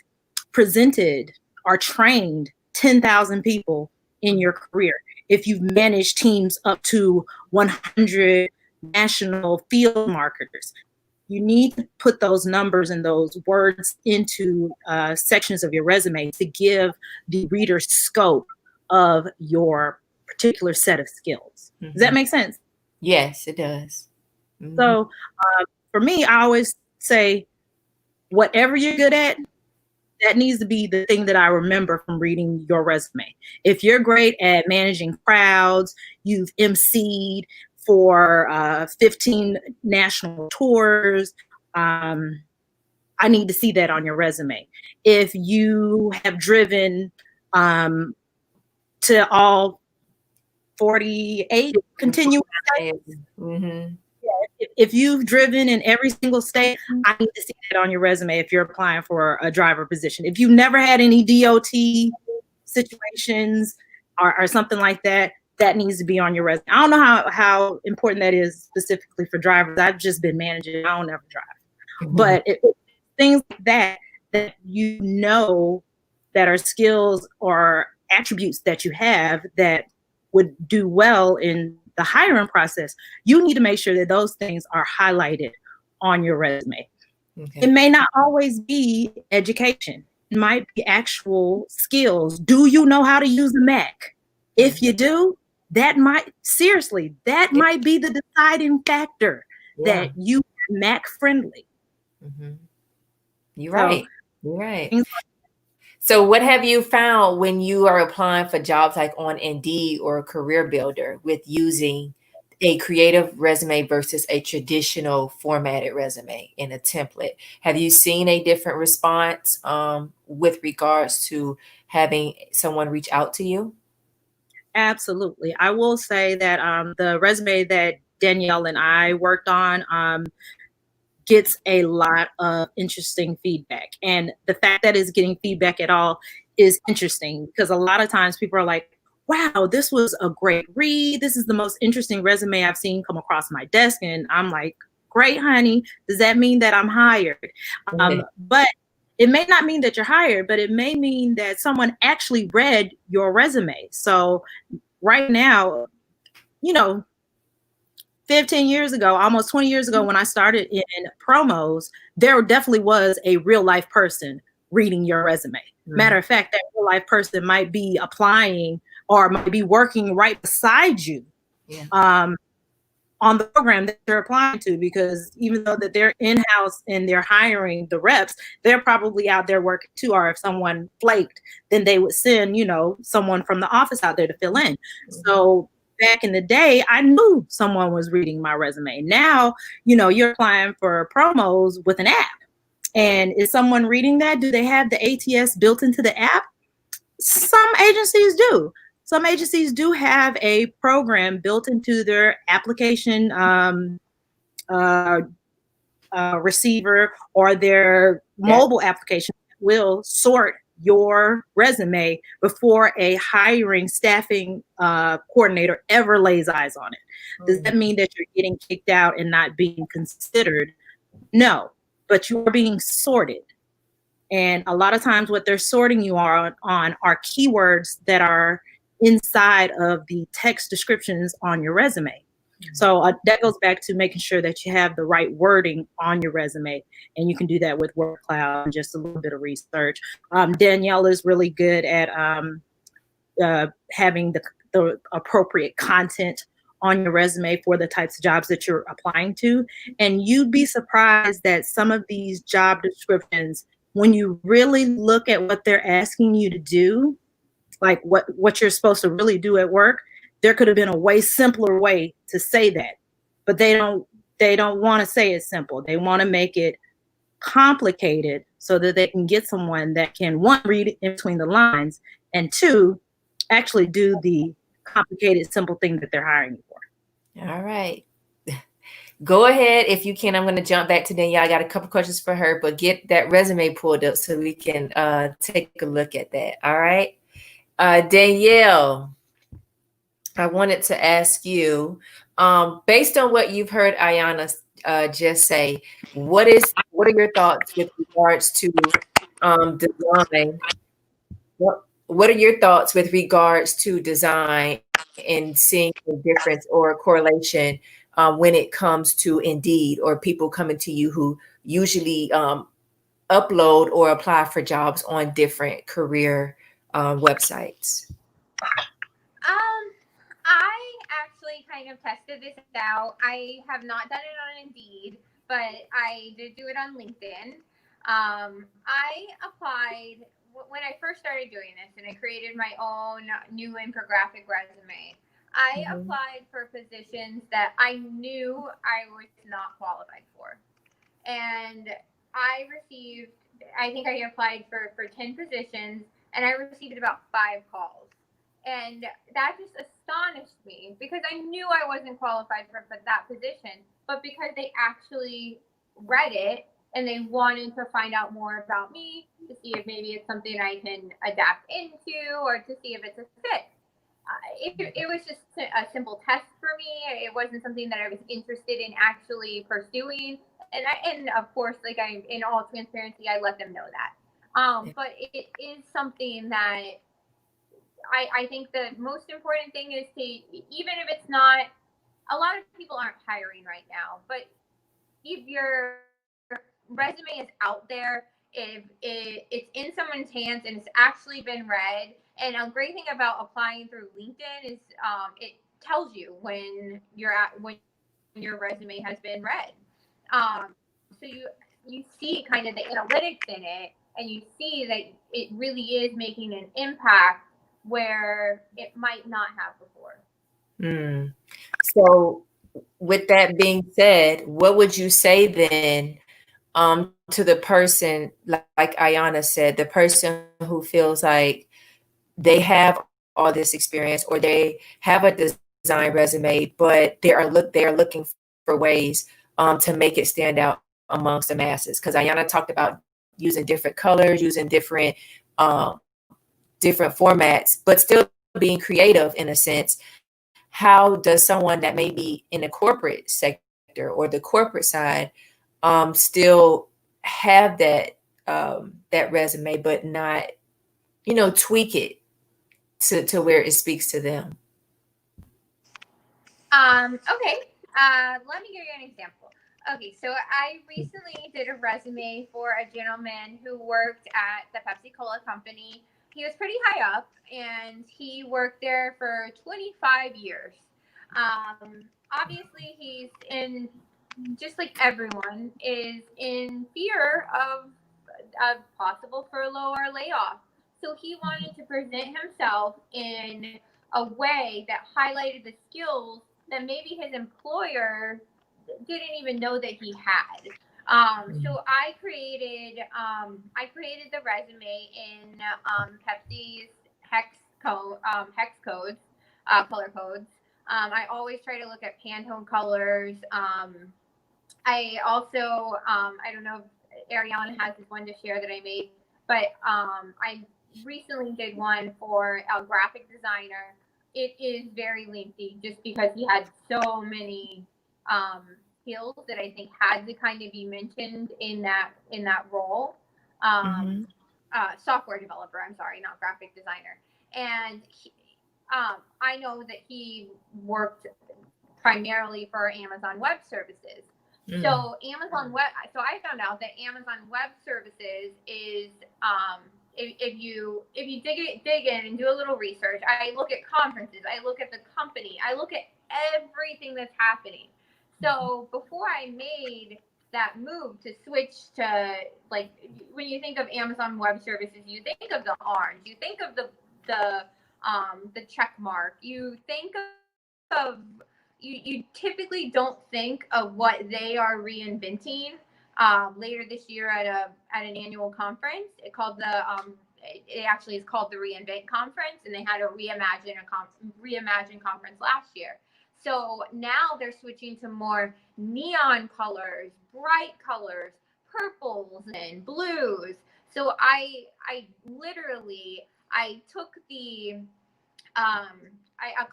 presented or trained 10,000 people in your career, if you've managed teams up to 100 national field marketers, you need to put those numbers and those words into sections of your resume to give the reader scope of your particular set of skills. Does that make sense? Yes, it does. So for me, I always say, whatever you're good at, that needs to be the thing that I remember from reading your resume. If you're great at managing crowds, you've emceed for 15 national tours, I need to see that on your resume. If you have driven to all 48 continuous states, Mm-hmm. if you've driven in every single state, I need to see that on your resume if you're applying for a driver position. If you've never had any DOT situations or something like that, that needs to be on your resume. I don't know how important that is specifically for drivers. I've just been managing. I don't ever drive. Mm-hmm. But things like that you know that are skills or attributes that you have that would do well in the hiring process, you need to make sure that those things are highlighted on your resume. Okay. It may not always be education. It might be actual skills. Do you know how to use a Mac? If you do, that might might be the deciding factor that you are Mac friendly. Mm-hmm. You're right. You're right. So So what have you found when you are applying for jobs like on Indeed or Career Builder with using a creative resume versus a traditional formatted resume in a template? Have you seen a different response with regards to having someone reach out to you? absolutely. I will say that the resume that Danielle and I worked on gets a lot of interesting feedback. And the fact that it's getting feedback at all is interesting because a lot of times people are like, wow, this was a great read. This is the most interesting resume I've seen come across my desk. And I'm like, great, honey. Does that mean that I'm hired? But it may not mean that you're hired, but it may mean that someone actually read your resume. So right now, you know, 15 years ago, almost 20 years ago, when I started in promos, there definitely was a real life person reading your resume. Matter of fact, that real life person might be applying or might be working right beside you on the program that you're applying to, because even though that they're in-house and they're hiring the reps, they're probably out there working too. Or if someone flaked, then they would send, someone from the office out there to fill in. So back in the day, I knew someone was reading my resume. Now, you're applying for promos with an app. And is someone reading that? Do they have the ATS built into the app? Some agencies do. Some agencies do have a program built into their application receiver or their mobile application that will sort your resume before a hiring staffing coordinator ever lays eyes on it. Does that mean that you're getting kicked out and not being considered? No, but you are being sorted. And a lot of times what they're sorting you on are keywords that are inside of the text descriptions on your resume. So that goes back to making sure that you have the right wording on your resume. And you can do that with WordCloud and just a little bit of research. Danielle is really good at having the appropriate content on your resume for the types of jobs that you're applying to. And you'd be surprised that some of these job descriptions, when you really look at what they're asking you to do, like what you're supposed to really do at work, there could have been a way simpler way to say that. But they don't want to say it simple. They want to make it complicated so that they can get someone that can, one, read in between the lines, and two, actually do the complicated, simple thing that they're hiring you for. All right. Go ahead if you can. I'm going to jump back to Danielle. I got a couple questions for her, but get that resume pulled up so we can take a look at that. All right. Danielle, I wanted to ask you, based on what you've heard Ayanna just say, what are your thoughts with regards to design? What are your thoughts with regards to design and seeing a difference or a correlation when it comes to Indeed or people coming to you who usually upload or apply for jobs on different career websites? I actually kind of tested this out. I have not done it on Indeed, but I did do it on LinkedIn. I applied when I first started doing this, and I created my own new infographic resume. I applied for positions that I knew I was not qualified for. And I think I applied for 10 positions, and I received about 5 calls. And that just astonished me because I knew I wasn't qualified for that position, but because they actually read it and they wanted to find out more about me to see if maybe it's something I can adapt into or to see if it's a fit. It was just a simple test for me. It wasn't something that I was interested in actually pursuing. And of course, like, I'm in all transparency, I let them know that. But it is something that I think the most important thing is to, even if it's not, a lot of people aren't hiring right now, but if your resume is out there, if it's in someone's hands and it's actually been read, and a great thing about applying through LinkedIn is it tells you when your resume has been read. So you see kind of the analytics in it, and you see that it really is making an impact where it might not have before. So with that being said, what would you say then to the person, like Ayanna said, the person who feels like they have all this experience or they have a design resume, but they are looking for ways to make it stand out amongst the masses? Because Ayanna talked about using different colors, using um, different formats, but still being creative in a sense. How does someone that may be in the corporate sector or the corporate side still have that resume, but not, tweak it to where it speaks to them? Okay. Let me give you an example. Okay, so I recently did a resume for a gentleman who worked at the Pepsi Cola company. He was pretty high up, and he worked there for 25 years. Obviously, he's in, just like everyone, is in fear of possible furlough or layoff. So he wanted to present himself in a way that highlighted the skills that maybe his employer didn't even know that he had. So I created the resume in Pepsi's hex codes, color codes. I always try to look at Pantone colors. I also, I don't know if Ariana has this one to share that I made, but I recently did one for a graphic designer. It is very lengthy just because he had so many um, skills that I think had to kind of be mentioned in that role. Um, Software developer, I'm sorry, not graphic designer. And I know that he worked primarily for Amazon Web Services. So so I found out that Amazon Web Services is if you dig in and do a little research, I look at conferences, I look at the company, I look at everything that's happening. So before I made that move to switch to, like, when you think of Amazon Web Services, you think of the orange, you think of the check mark, you think of you typically don't think of what they are reinventing later this year at an annual conference. It actually is called the Reinvent Conference, and they had a Reimagine conference last year. So now they're switching to more neon colors, bright colors, purples and blues. So I literally took a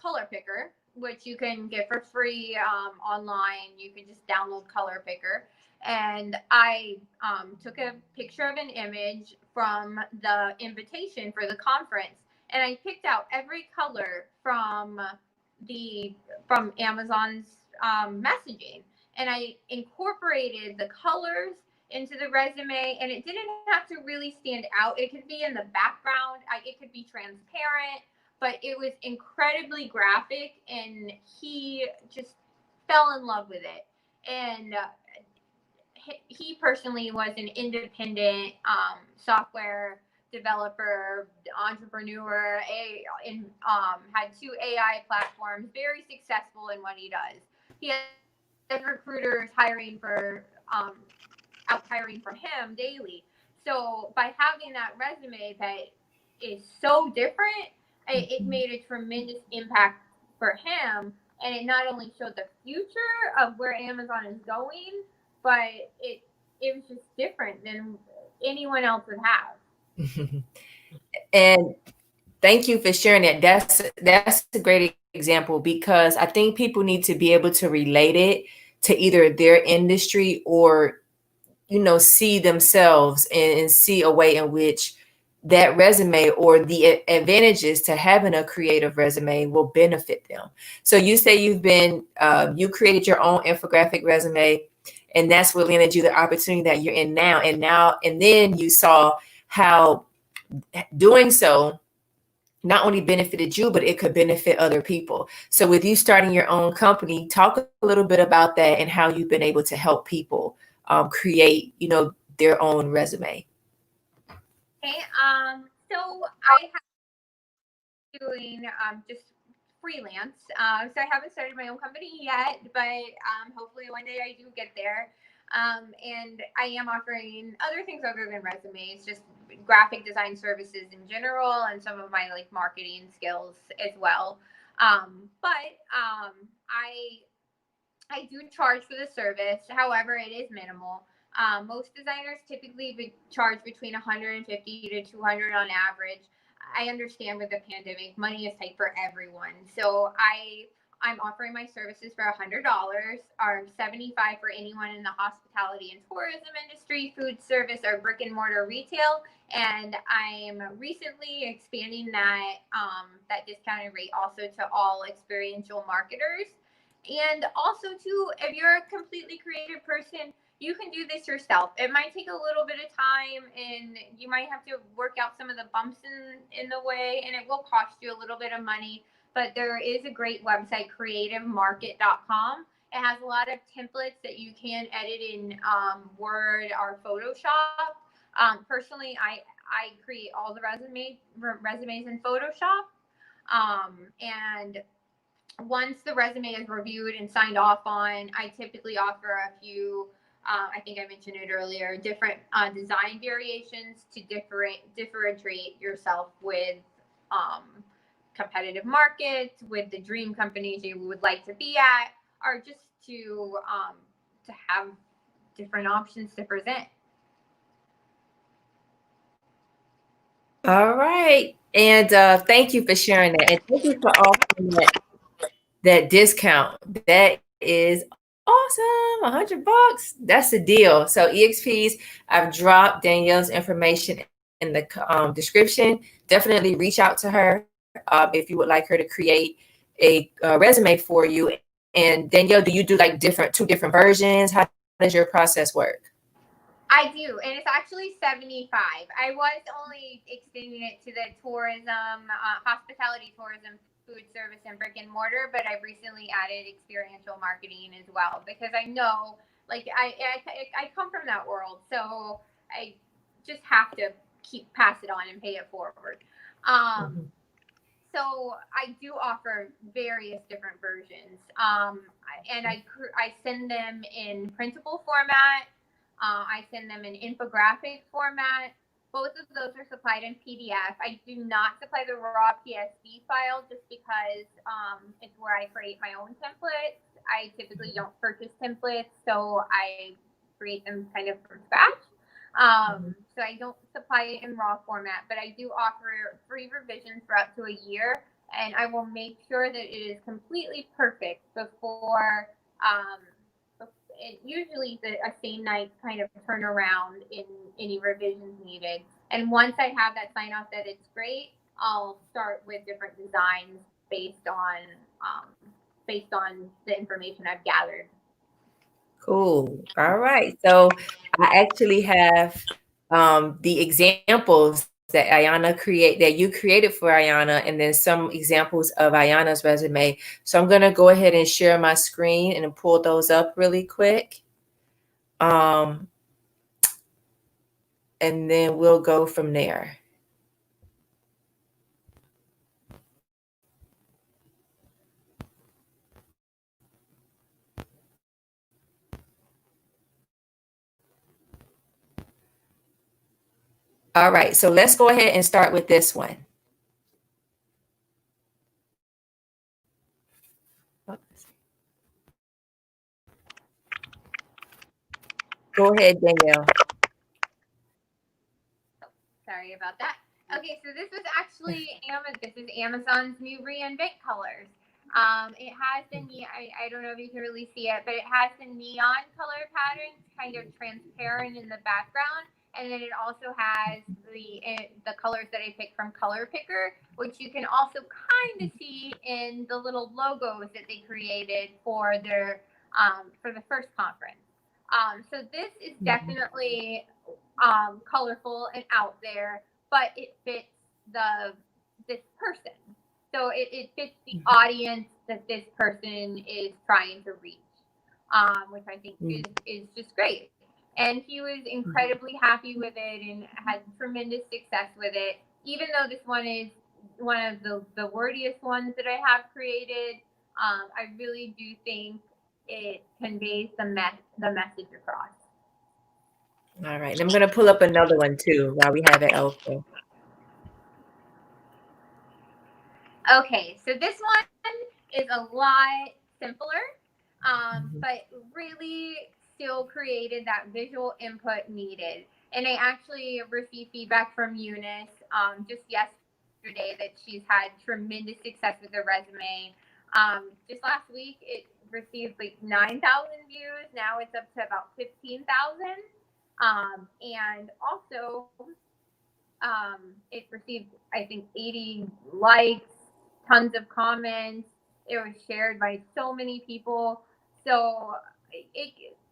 color picker, which you can get for free online. You can just download Color Picker. And I took a picture of an image from the invitation for the conference, and I picked out every color from Amazon's messaging, and I incorporated the colors into the resume, and it didn't have to really stand out. It could be in the background, it could be transparent, but it was incredibly graphic, and he just fell in love with it. And he personally was an independent software developer, entrepreneur, had 2 AI platforms, very successful in what he does. He has recruiters hiring for out hiring for him daily. So by having that resume that is so different, it made a tremendous impact for him. And it not only showed the future of where Amazon is going, but it was just different than anyone else would have. And thank you for sharing that. That's a great example, because I think people need to be able to relate it to either their industry or, see themselves and see a way in which that resume or the advantages to having a creative resume will benefit them. So you say you created your own infographic resume, and that's what landed you the opportunity that you're in now. And then you saw how doing so not only benefited you, but it could benefit other people. So with you starting your own company, talk a little bit about that and how you've been able to help people create, their own resume. Okay, so I have been doing just freelance. So I haven't started my own company yet, but hopefully one day I do get there. And I am offering other things other than resumes, just graphic design services in general, and some of my like marketing skills as well. I do charge for the service. However, it is minimal. Most designers typically charge between 150 to 200 on average. I understand with the pandemic, money is tight for everyone. So I'm offering my services for $100 or $75 for anyone in the hospitality and tourism industry, food service, or brick and mortar retail. And I'm recently expanding that discounted rate also to all experiential marketers. And also, too, if you're a completely creative person, you can do this yourself. It might take a little bit of time, and you might have to work out some of the bumps in the way, and it will cost you a little bit of money. But there is a great website, creativemarket.com. It has a lot of templates that you can edit in Word or Photoshop. Personally, I create all the resumes in Photoshop. And once the resume is reviewed and signed off on, I typically offer a few, I think I mentioned it earlier, different design variations to differentiate yourself with competitive markets, with the dream companies you would like to be at, or just to have different options to present. All right. And thank you for sharing that. And thank you for offering that discount. That is awesome. $100. That's the deal. So EXPs, I've dropped Danielle's information in the description. Definitely reach out to her if you would like her to create a resume for you. And Danielle, do you do like two different versions? How does your process work? I do, and it's actually 75. I was only extending it to the tourism, hospitality, tourism, food service, and brick and mortar, but I've recently added experiential marketing as well, because I know, like, I come from that world, so I just have to pass it on and pay it forward. So I do offer various different versions, and I send them in printable format. I send them in infographic format. Both of those are supplied in PDF. I do not supply the raw PSD file just because it's where I create my own templates. I typically don't purchase templates, so I create them kind of from scratch. So I don't supply it in raw format, but I do offer free revisions for up to a year, and I will make sure that it is completely perfect before usually a same night kind of turnaround in any revisions needed. And once I have that sign off that it's great, I'll start with different designs based on the information I've gathered. Cool. All right. So I actually have the examples that you created for Ayanna, and then some examples of Ayanna's resume. So I'm going to go ahead and share my screen and pull those up really quick. And then we'll go from there. All right, so let's go ahead and start with this one. Go ahead, Danielle. Sorry about that. Okay, so this was actually this is Amazon's new reinvent colors. It has the I don't know if you can really see it, but it has the neon color patterns, kind of transparent in the background, and then it also has the colors that I picked from Color Picker, which you can also kind of see in the little logos that they created for the first conference. So this is definitely colorful and out there, but it fits this person. So it fits the audience that this person is trying to reach, which I think is just great. And he was incredibly happy with it and had tremendous success with it. Even though this one is one of the wordiest ones that I have created, I really do think it conveys the message across. All right, and I'm going to pull up another one too while we have it open. Okay, so this one is a lot simpler, but really still created that visual input needed. And I actually received feedback from Eunice just yesterday that she's had tremendous success with her resume. Just last week, it received like 9,000 views. Now it's up to about 15,000. And also, it received, I think, 80 likes, tons of comments. It was shared by so many people. So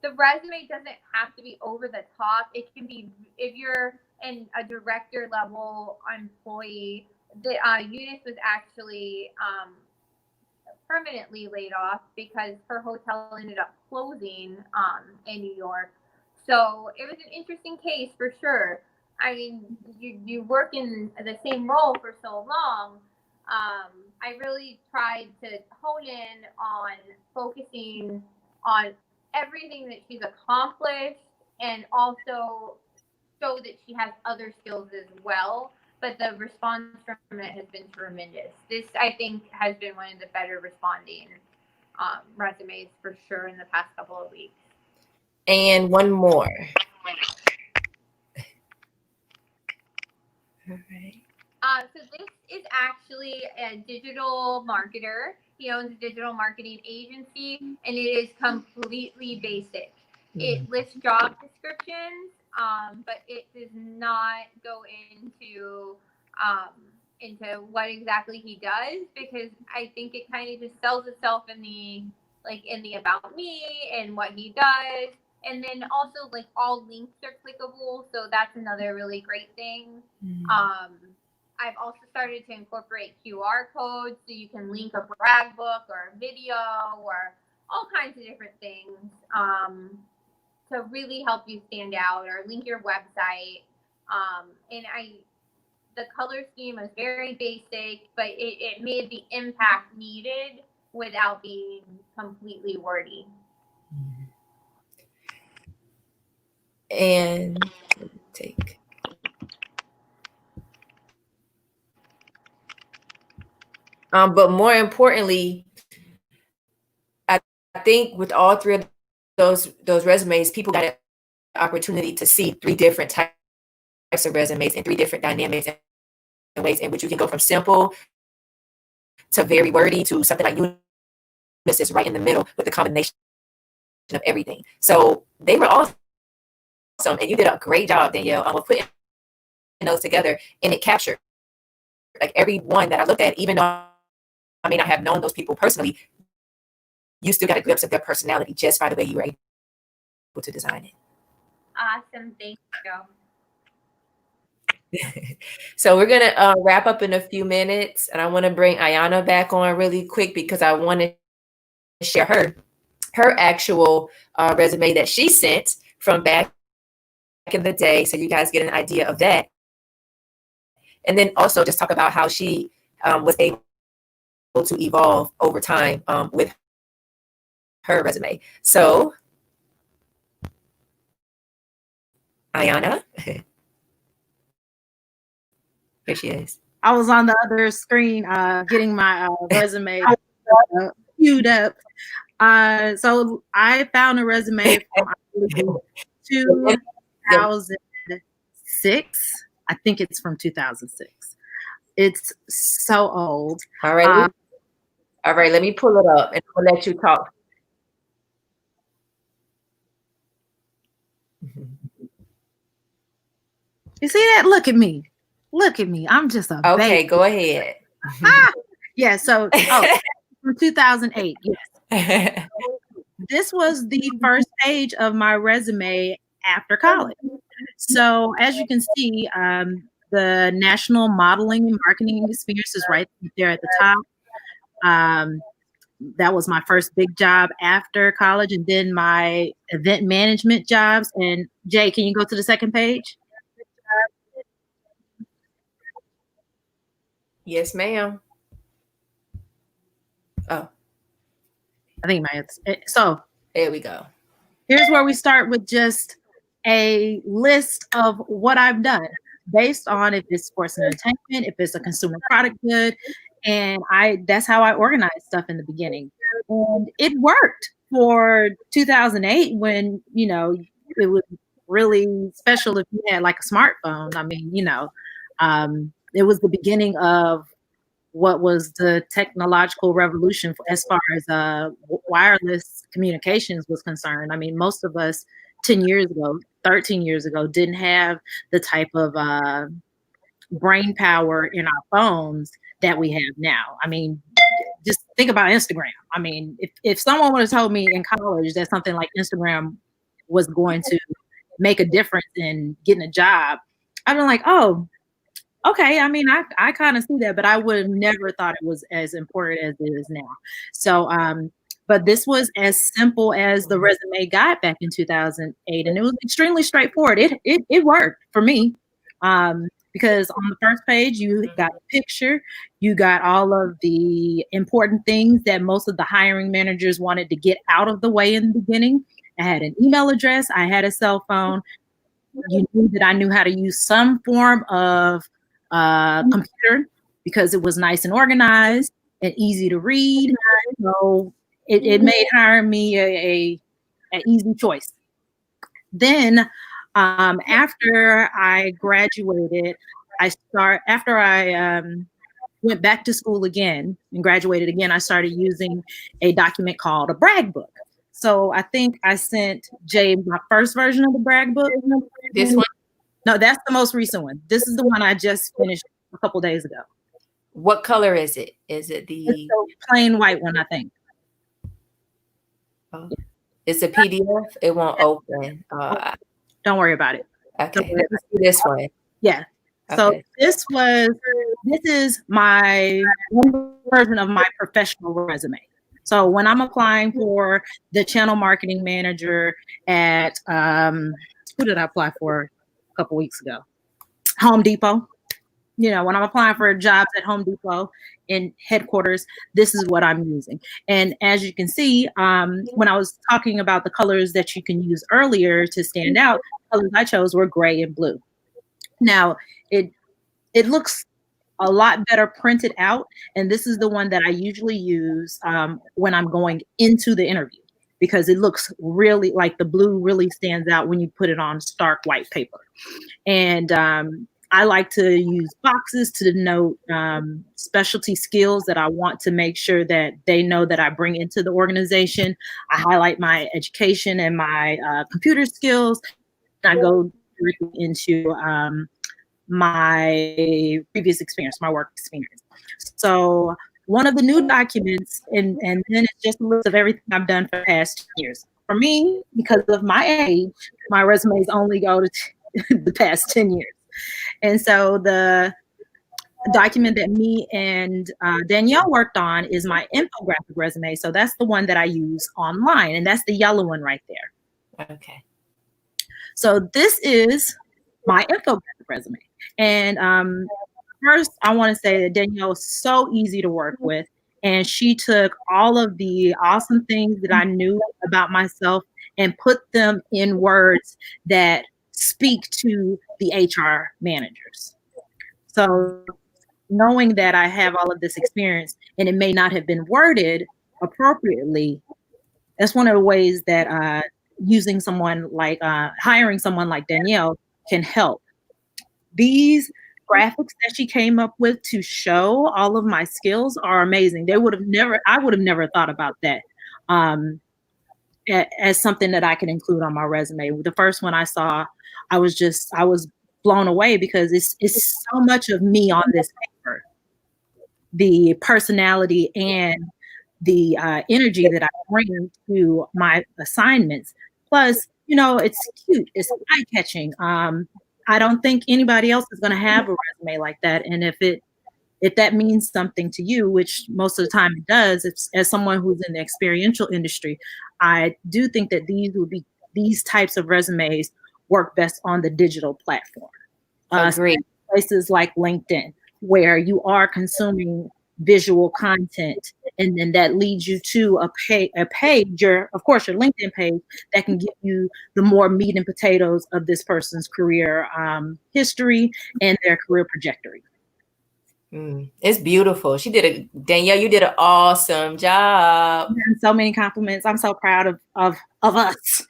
the resume doesn't have to be over the top. It can be, if you're a director level employee. Eunice was actually permanently laid off because her hotel ended up closing in New York. So it was an interesting case for sure. I mean, you work in the same role for so long. I really tried to hone in on focusing on everything that she's accomplished and also show that she has other skills as well. But the response from it has been tremendous. This, I think, has been one of the better responding resumes for sure in the past couple of weeks. And one more. All right. So this is actually a digital marketer. He owns a digital marketing agency, and it is completely basic. It lists job descriptions, but it does not go into what exactly he does, because I think it kind of just sells itself in the about me and what he does. And then also, like, all links are clickable, so that's another really great thing. I've also started to incorporate QR codes so you can link a brag book or a video or all kinds of different things to really help you stand out, or link your website. The color scheme was very basic, but it made the impact needed without being completely wordy. And take. But more importantly, I think with all three of those resumes, people got an opportunity to see three different types of resumes and three different dynamics and ways in which you can go from simple to very wordy to something like Eunice is right in the middle with the combination of everything. So they were awesome, and you did a great job, Danielle, with putting those together, and it captured like every one that I looked at. Even though I may not have known those people personally, you still got a glimpse of their personality just by the way you were able to design it. Awesome, thank you. So we're gonna wrap up in a few minutes, and I want to bring Ayanna back on really quick because I want to share her actual resume that she sent from back in the day, so you guys get an idea of that, and then also just talk about how she was able to evolve over time with her resume. So, Ayanna. Here she is. I was on the other screen getting my resume queued up. So I found a resume from 2006. I think it's from 2006. It's so old. All right. All right. Let me pull it up and I'll let you talk. You see that? Look at me. Look at me. I'm just a okay. baby. Go ahead. Yeah. So from 2008. Yes. This was the first page of my resume after college. So as you can see, the National Modeling and Marketing Experience is right there at the top. That was my first big job after college, and then my event management jobs. And Jay, can you go to the second page? Yes, ma'am. Oh, I think so. There we go. Here's where we start with just a list of what I've done based on if it's sports and entertainment, if it's a consumer product good. And that's how I organized stuff in the beginning. And it worked for 2008 when, it was really special if you had like a smartphone. I mean, it was the beginning of what was the technological revolution as far as wireless communications was concerned. I mean, most of us 10 years ago, 13 years ago, didn't have the type of brain power in our phones that we have now. I mean, just think about Instagram. I mean, if someone would have told me in college that something like Instagram was going to make a difference in getting a job, I'd been like, oh, okay. I mean, I kind of see that, but I would have never thought it was as important as it is now. So, but this was as simple as the resume got back in 2008, and it was extremely straightforward. It worked for me. Because on the first page, you got a picture, you got all of the important things that most of the hiring managers wanted to get out of the way in the beginning. I had an email address, I had a cell phone. You knew that I knew how to use some form of computer because it was nice and organized and easy to read. So it made hiring me an easy choice. Then after I graduated, after I went back to school again and graduated again, I started using a document called a brag book. So I think I sent Jay my first version of the brag book. This one? No, that's the most recent one. This is the one I just finished a couple days ago. What color is it? Is it It's the plain white one, I think. Oh. It's a PDF. It won't open. Don't worry about it. Okay, let's see this one. Yeah. So okay. This is my version of my professional resume. So when I'm applying for the channel marketing manager at who did I apply for a couple weeks ago? Home Depot. When I'm applying for jobs at Home Depot in headquarters, this is what I'm using. And as you can see, when I was talking about the colors that you can use earlier to stand out, the colors I chose were gray and blue. Now, it looks a lot better printed out, and this is the one that I usually use when I'm going into the interview, because it looks really like the blue really stands out when you put it on stark white paper. And I like to use boxes to denote specialty skills that I want to make sure that they know that I bring into the organization. I highlight my education and my computer skills. And I go into my previous experience, my work experience. So one of the new documents, and then it's just a list of everything I've done for the past 10 years. For me, because of my age, my resumes only go to the past 10 years. And so the document that me and Danielle worked on is my infographic resume. So that's the one that I use online, and that's the yellow one right there. Okay. So this is my infographic resume. And first, I want to say that Danielle was so easy to work with. And she took all of the awesome things that I knew about myself and put them in words that speak to the HR managers. So knowing that I have all of this experience and it may not have been worded appropriately, that's one of the ways that using someone like hiring someone like Danielle can help. These graphics that she came up with to show all of my skills are amazing. I would have never thought about that as something that I can include on my resume. The first one I saw, I was blown away because it's so much of me on this paper. The personality and the energy that I bring to my assignments. Plus, it's cute. It's eye-catching. I don't think anybody else is going to have a resume like that. And if that means something to you, which most of the time it does, as someone who's in the experiential industry, I do think that these types of resumes work best on the digital platform. Agreed. Places like LinkedIn, where you are consuming visual content, and then that leads you to a page, your LinkedIn page, that can give you the more meat and potatoes of this person's career history and their career trajectory. It's beautiful. Danielle, you did an awesome job. So many compliments. I'm so proud of us.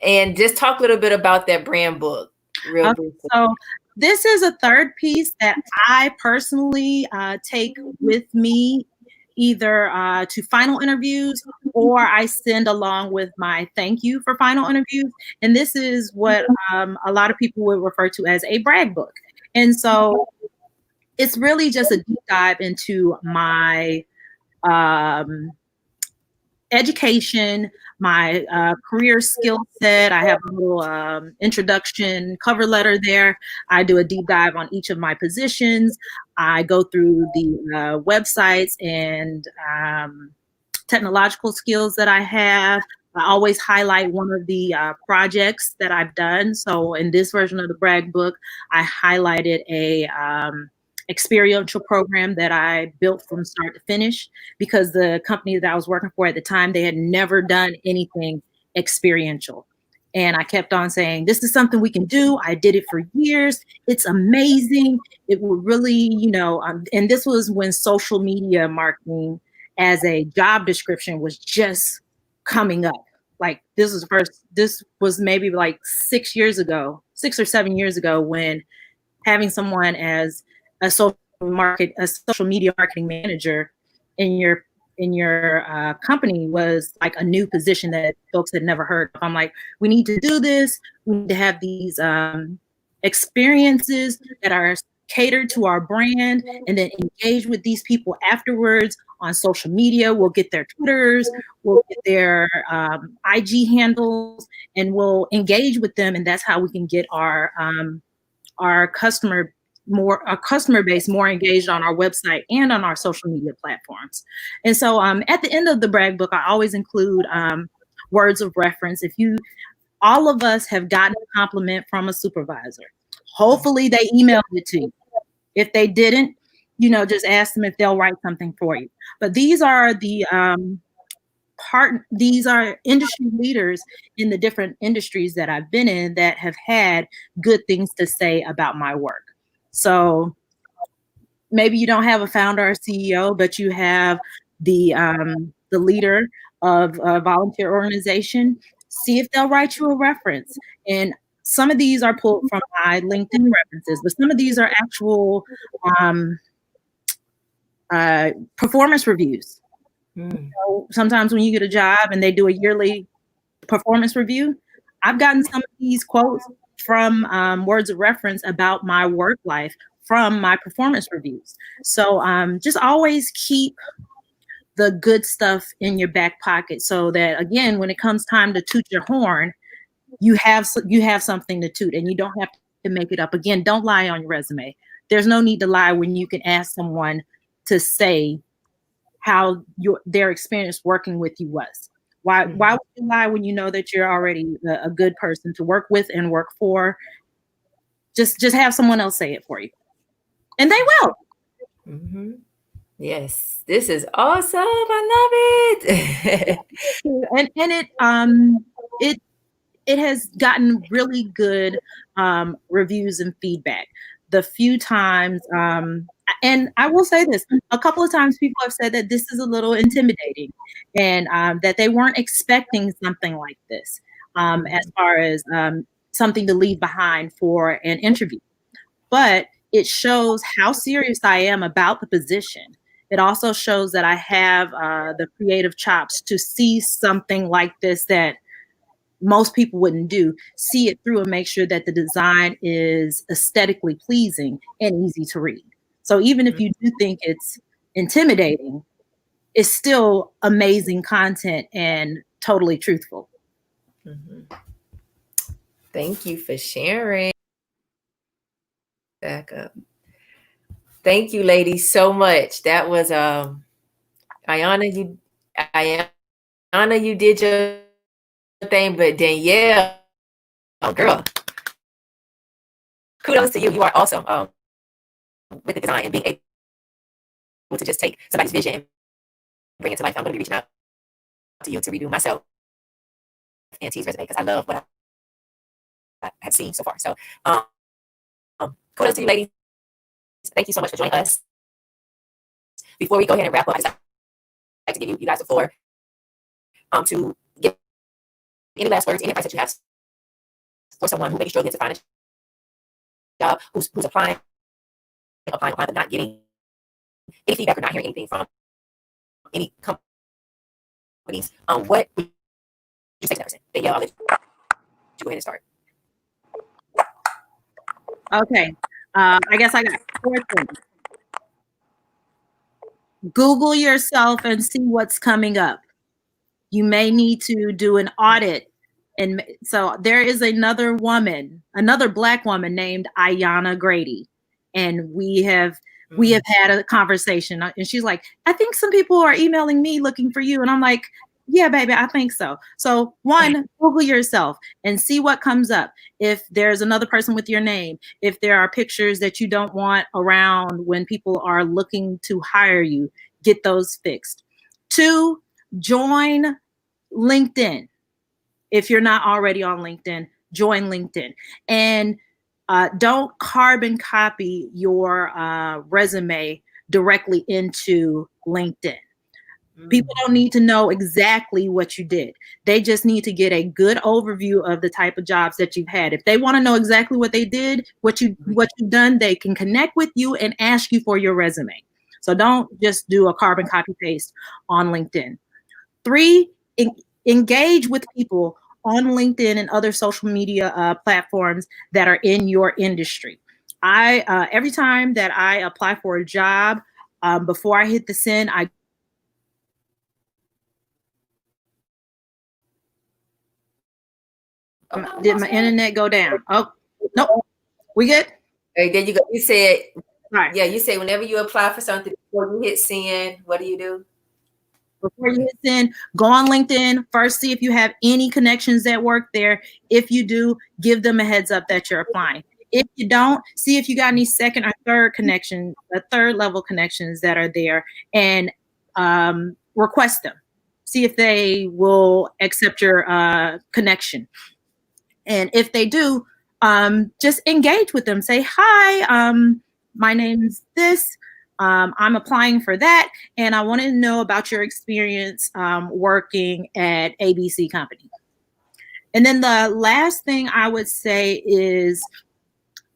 And just talk a little bit about that brand book. Real briefly. So this is a third piece that I personally take with me either to final interviews, or I send along with my thank you for final interviews. And this is what a lot of people would refer to as a brag book. And so it's really just a deep dive into my education, my career skill set. I have a little introduction cover letter there. I do a deep dive on each of my positions. I go through the websites and technological skills that I have. I always highlight one of the projects that I've done. So in this version of the brag book, I highlighted a experiential program that I built from start to finish, because the company that I was working for at the time, they had never done anything experiential. And I kept on saying, this is something we can do. I did it for years. It's amazing. It will really, and this was when social media marketing as a job description was just coming up. Like this was maybe like 6 or 7 years ago, when having someone as a social media marketing manager in your company was like a new position that folks had never heard of. I'm like, we need to do this. We need to have these experiences that are catered to our brand, and then engage with these people afterwards on social media. We'll get their Twitters, we'll get their IG handles, and we'll engage with them. And that's how we can get our customer base more engaged on our website and on our social media platforms. And so at the end of the brag book, I always include words of reference. All of us have gotten a compliment from a supervisor. Hopefully they emailed it to you. If they didn't, just ask them if they'll write something for you. But these are these are industry leaders in the different industries that I've been in that have had good things to say about my work. So maybe you don't have a founder or CEO, but you have the leader of a volunteer organization. See if they'll write you a reference. And some of these are pulled from my LinkedIn references, but some of these are actual performance reviews. Sometimes when you get a job and they do a yearly performance review, I've gotten some of these quotes from words of reference about my work life from my performance reviews. So just always keep the good stuff in your back pocket, so that, again, when it comes time to toot your horn, you have something to toot, and you don't have to make it up. Again, don't lie on your resume. There's no need to lie when you can ask someone to say how their experience working with you was. Why would you lie when you know that you're already a good person to work with and work for? Just have someone else say it for you, and they will. Mm-hmm. Yes, this is awesome. I love it. And it has gotten really good reviews and feedback. The few times, and I will say this, a couple of times people have said that this is a little intimidating, and that they weren't expecting something like this, as far as something to leave behind for an interview. But it shows how serious I am about the position. It also shows that I have the creative chops to see something like this that most people wouldn't do, see it through and make sure that the design is aesthetically pleasing and easy to read. So even if you do think it's intimidating, it's still amazing content and totally truthful. Thank you for sharing. Back up. Thank you, ladies, so much. That was Ayanna, you did your thing, but Danielle, oh girl, kudos to you. You are awesome with the design and being able to just take somebody's vision and bring it to life. I'm going to be reaching out to you to redo myself and T's resume because I love what I have seen so far. So kudos to you, ladies. Thank you so much for joining us. Before we go ahead and wrap up, I just like to give you guys the floor to give any last words, any advice that you have for someone who may be struggling to find a job, who's applying, but not getting any feedback or not hearing anything from any companies. What would you say to that person? Danielle, I'll let you go ahead and start. Okay. I guess I got 4 things. Google yourself and see what's coming up. You may need to do an audit. And so there is another Black woman named Ayanna Grady. And we have had a conversation, and she's like, I think some people are emailing me looking for you. And I'm like, yeah, baby, I think so. So one, Google yourself and see what comes up. If there's another person with your name, if there are pictures that you don't want around when people are looking to hire you, get those fixed. 2, join LinkedIn. If you're not already on LinkedIn, join LinkedIn. And don't carbon copy your resume directly into LinkedIn. People don't need to know exactly what you did. They just need to get a good overview of the type of jobs that you've had. If they want to know exactly what they did, what you've done, they can connect with you and ask you for your resume. So don't just do a carbon copy paste on LinkedIn. 3, engage with people on LinkedIn and other social media platforms that are in your industry. Every time that I apply for a job, before I hit the send, did my internet go down? Oh, no, we good? Hey, there you go. You said, right. Yeah, you say whenever you apply for something, before you hit send, what do you do? Before you hit send, go on LinkedIn. First, see if you have any connections that work there. If you do, give them a heads up that you're applying. If you don't, see if you got any second or third connections, third level connections that are there, and request them. See if they will accept your connection. And if they do, just engage with them. Say, hi, my name's this. I'm applying for that. And I want to know about your experience working at ABC company. And then the last thing I would say is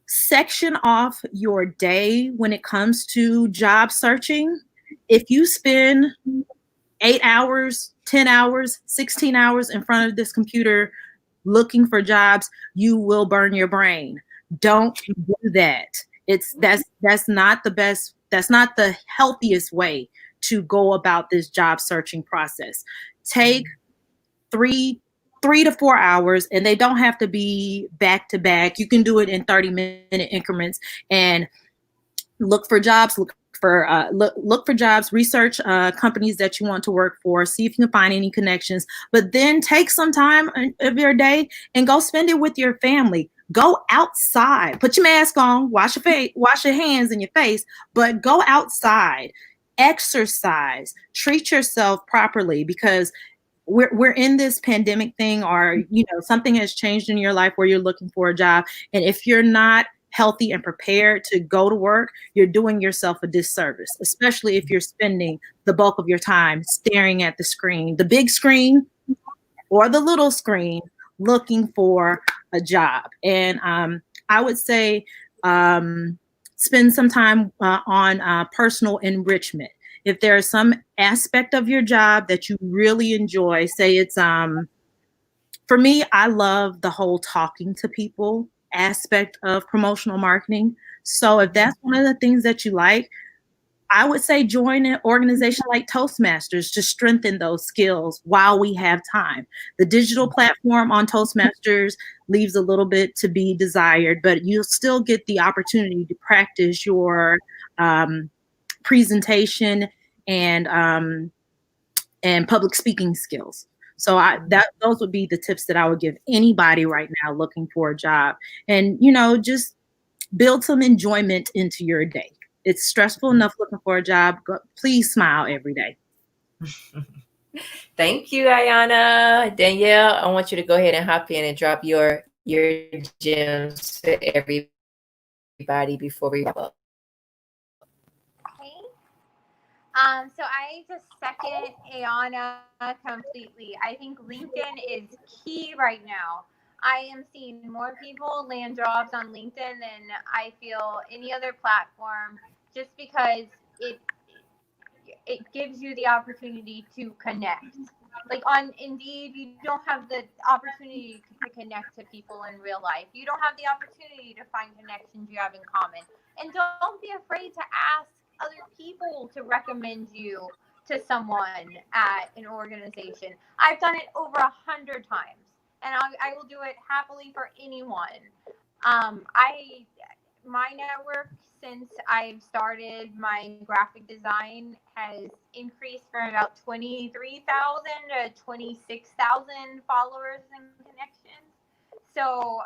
section off your day when it comes to job searching. If you spend 8 hours, 10 hours, 16 hours in front of this computer looking for jobs, you will burn your brain. Don't do that. That's not the best. That's not the healthiest way to go about this job searching process. Take 3 to 4 hours, and they don't have to be back to back. You can do it in 30-minute increments and look for jobs. Look for jobs, research companies that you want to work for, see if you can find any connections, but then take some time of your day and go spend it with your family. Go outside, put your mask on, wash your hands and your face, but go outside, exercise, treat yourself properly, because we're in this pandemic thing, or, you know, something has changed in your life where you're looking for a job. And if you're not healthy and prepared to go to work, you're doing yourself a disservice, especially if you're spending the bulk of your time staring at the screen, the big screen or the little screen, looking for a job. And I would say spend some time on personal enrichment. If there is some aspect of your job that you really enjoy, say it's for me, I love the whole talking to people aspect of promotional marketing. So if that's one of the things that you like, I would say join an organization like Toastmasters to strengthen those skills while we have time. The digital platform on Toastmasters leaves a little bit to be desired, but you'll still get the opportunity to practice your presentation and public speaking skills. So those would be the tips that I would give anybody right now looking for a job. And, you know, just build some enjoyment into your day. It's stressful enough looking for a job. Please smile every day. Thank you, Ayanna. Danielle, I want you to go ahead and hop in and drop your gems to everybody before we wrap up. So I just second Ayanna completely. I think LinkedIn is key right now. I am seeing more people land jobs on LinkedIn than I feel any other platform, just because it gives you the opportunity to connect. Like on Indeed, you don't have the opportunity to connect to people in real life. You don't have the opportunity to find connections you have in common. And don't be afraid to ask other people to recommend you to someone at an organization. I've done it over 100 times, and I will do it happily for anyone. My network since I've started my graphic design has increased from about 23,000 to 26,000 followers and connections. So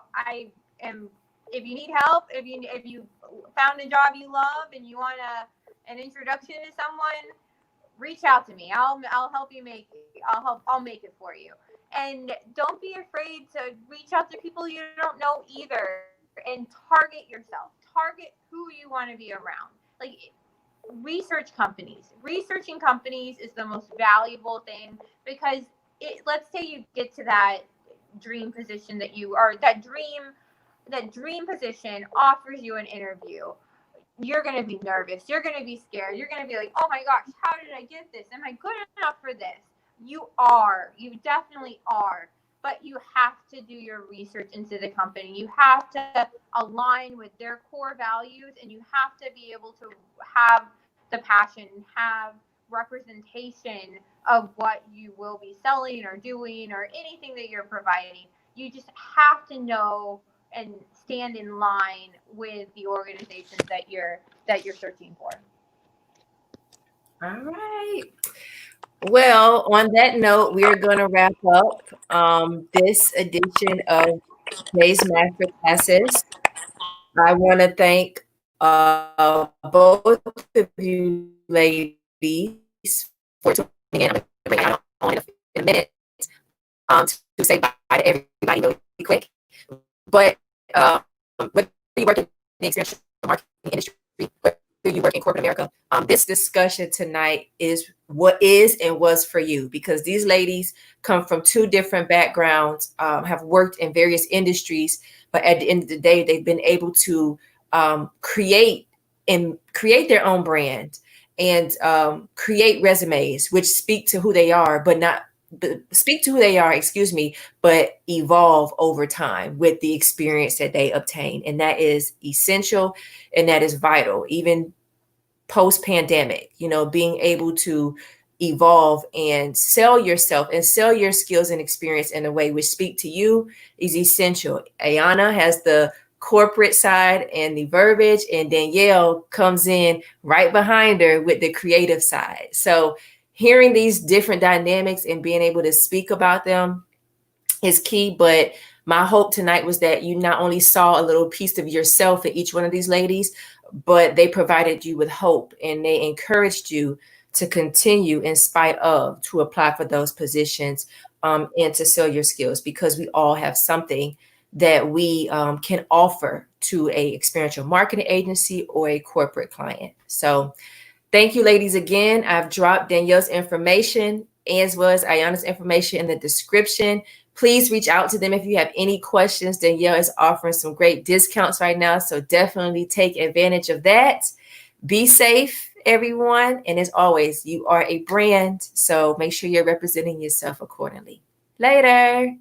if you need help, if you found a job you love and you want an introduction to someone, reach out to me. I'll help you I'll make it for you. And don't be afraid to reach out to people you don't know either, and target yourself. Target who you want to be around. Like, researching companies is the most valuable thing, because let's say you get to that dream position that dream position offers you an interview. You're going to be nervous. You're going to be scared. You're going to be like, oh my gosh, how did I get this? Am I good enough for this? You definitely are. But you have to do your research into the company. You have to align with their core values, and you have to be able to have the passion, have representation of what you will be selling or doing or anything that you're providing. You just have to know and stand in line with the organizations that you're searching for. All right. Well, on that note, we are going to wrap up this edition of today's master classes. I want to thank both of you ladies for tuning in. I'm going to bring it in a minute to say bye to everybody really quick. But whether you work in the experiential marketing industry, whether you work in corporate America, this discussion tonight is what is and was for you, because these ladies come from two different backgrounds, have worked in various industries, but at the end of the day, they've been able to create their own brand and create resumes which speak to who they are, but evolve over time with the experience that they obtain. And that is essential, and that is vital, even post-pandemic, being able to evolve and sell yourself and sell your skills and experience in a way which speak to you is essential. Ayanna has the corporate side and the verbiage, and Danielle comes in right behind her with the creative side. So hearing these different dynamics and being able to speak about them is key. But my hope tonight was that you not only saw a little piece of yourself in each one of these ladies, but they provided you with hope, and they encouraged you to continue in spite of, to apply for those positions and to sell your skills, because we all have something that we can offer to a experiential marketing agency or a corporate client. So thank you, ladies, again. I've dropped Danielle's information as well as Ayanna's information in the description. Please reach out to them if you have any questions. Danielle is offering some great discounts right now, so definitely take advantage of that. Be safe, everyone. And as always, you are a brand, so make sure you're representing yourself accordingly. Later.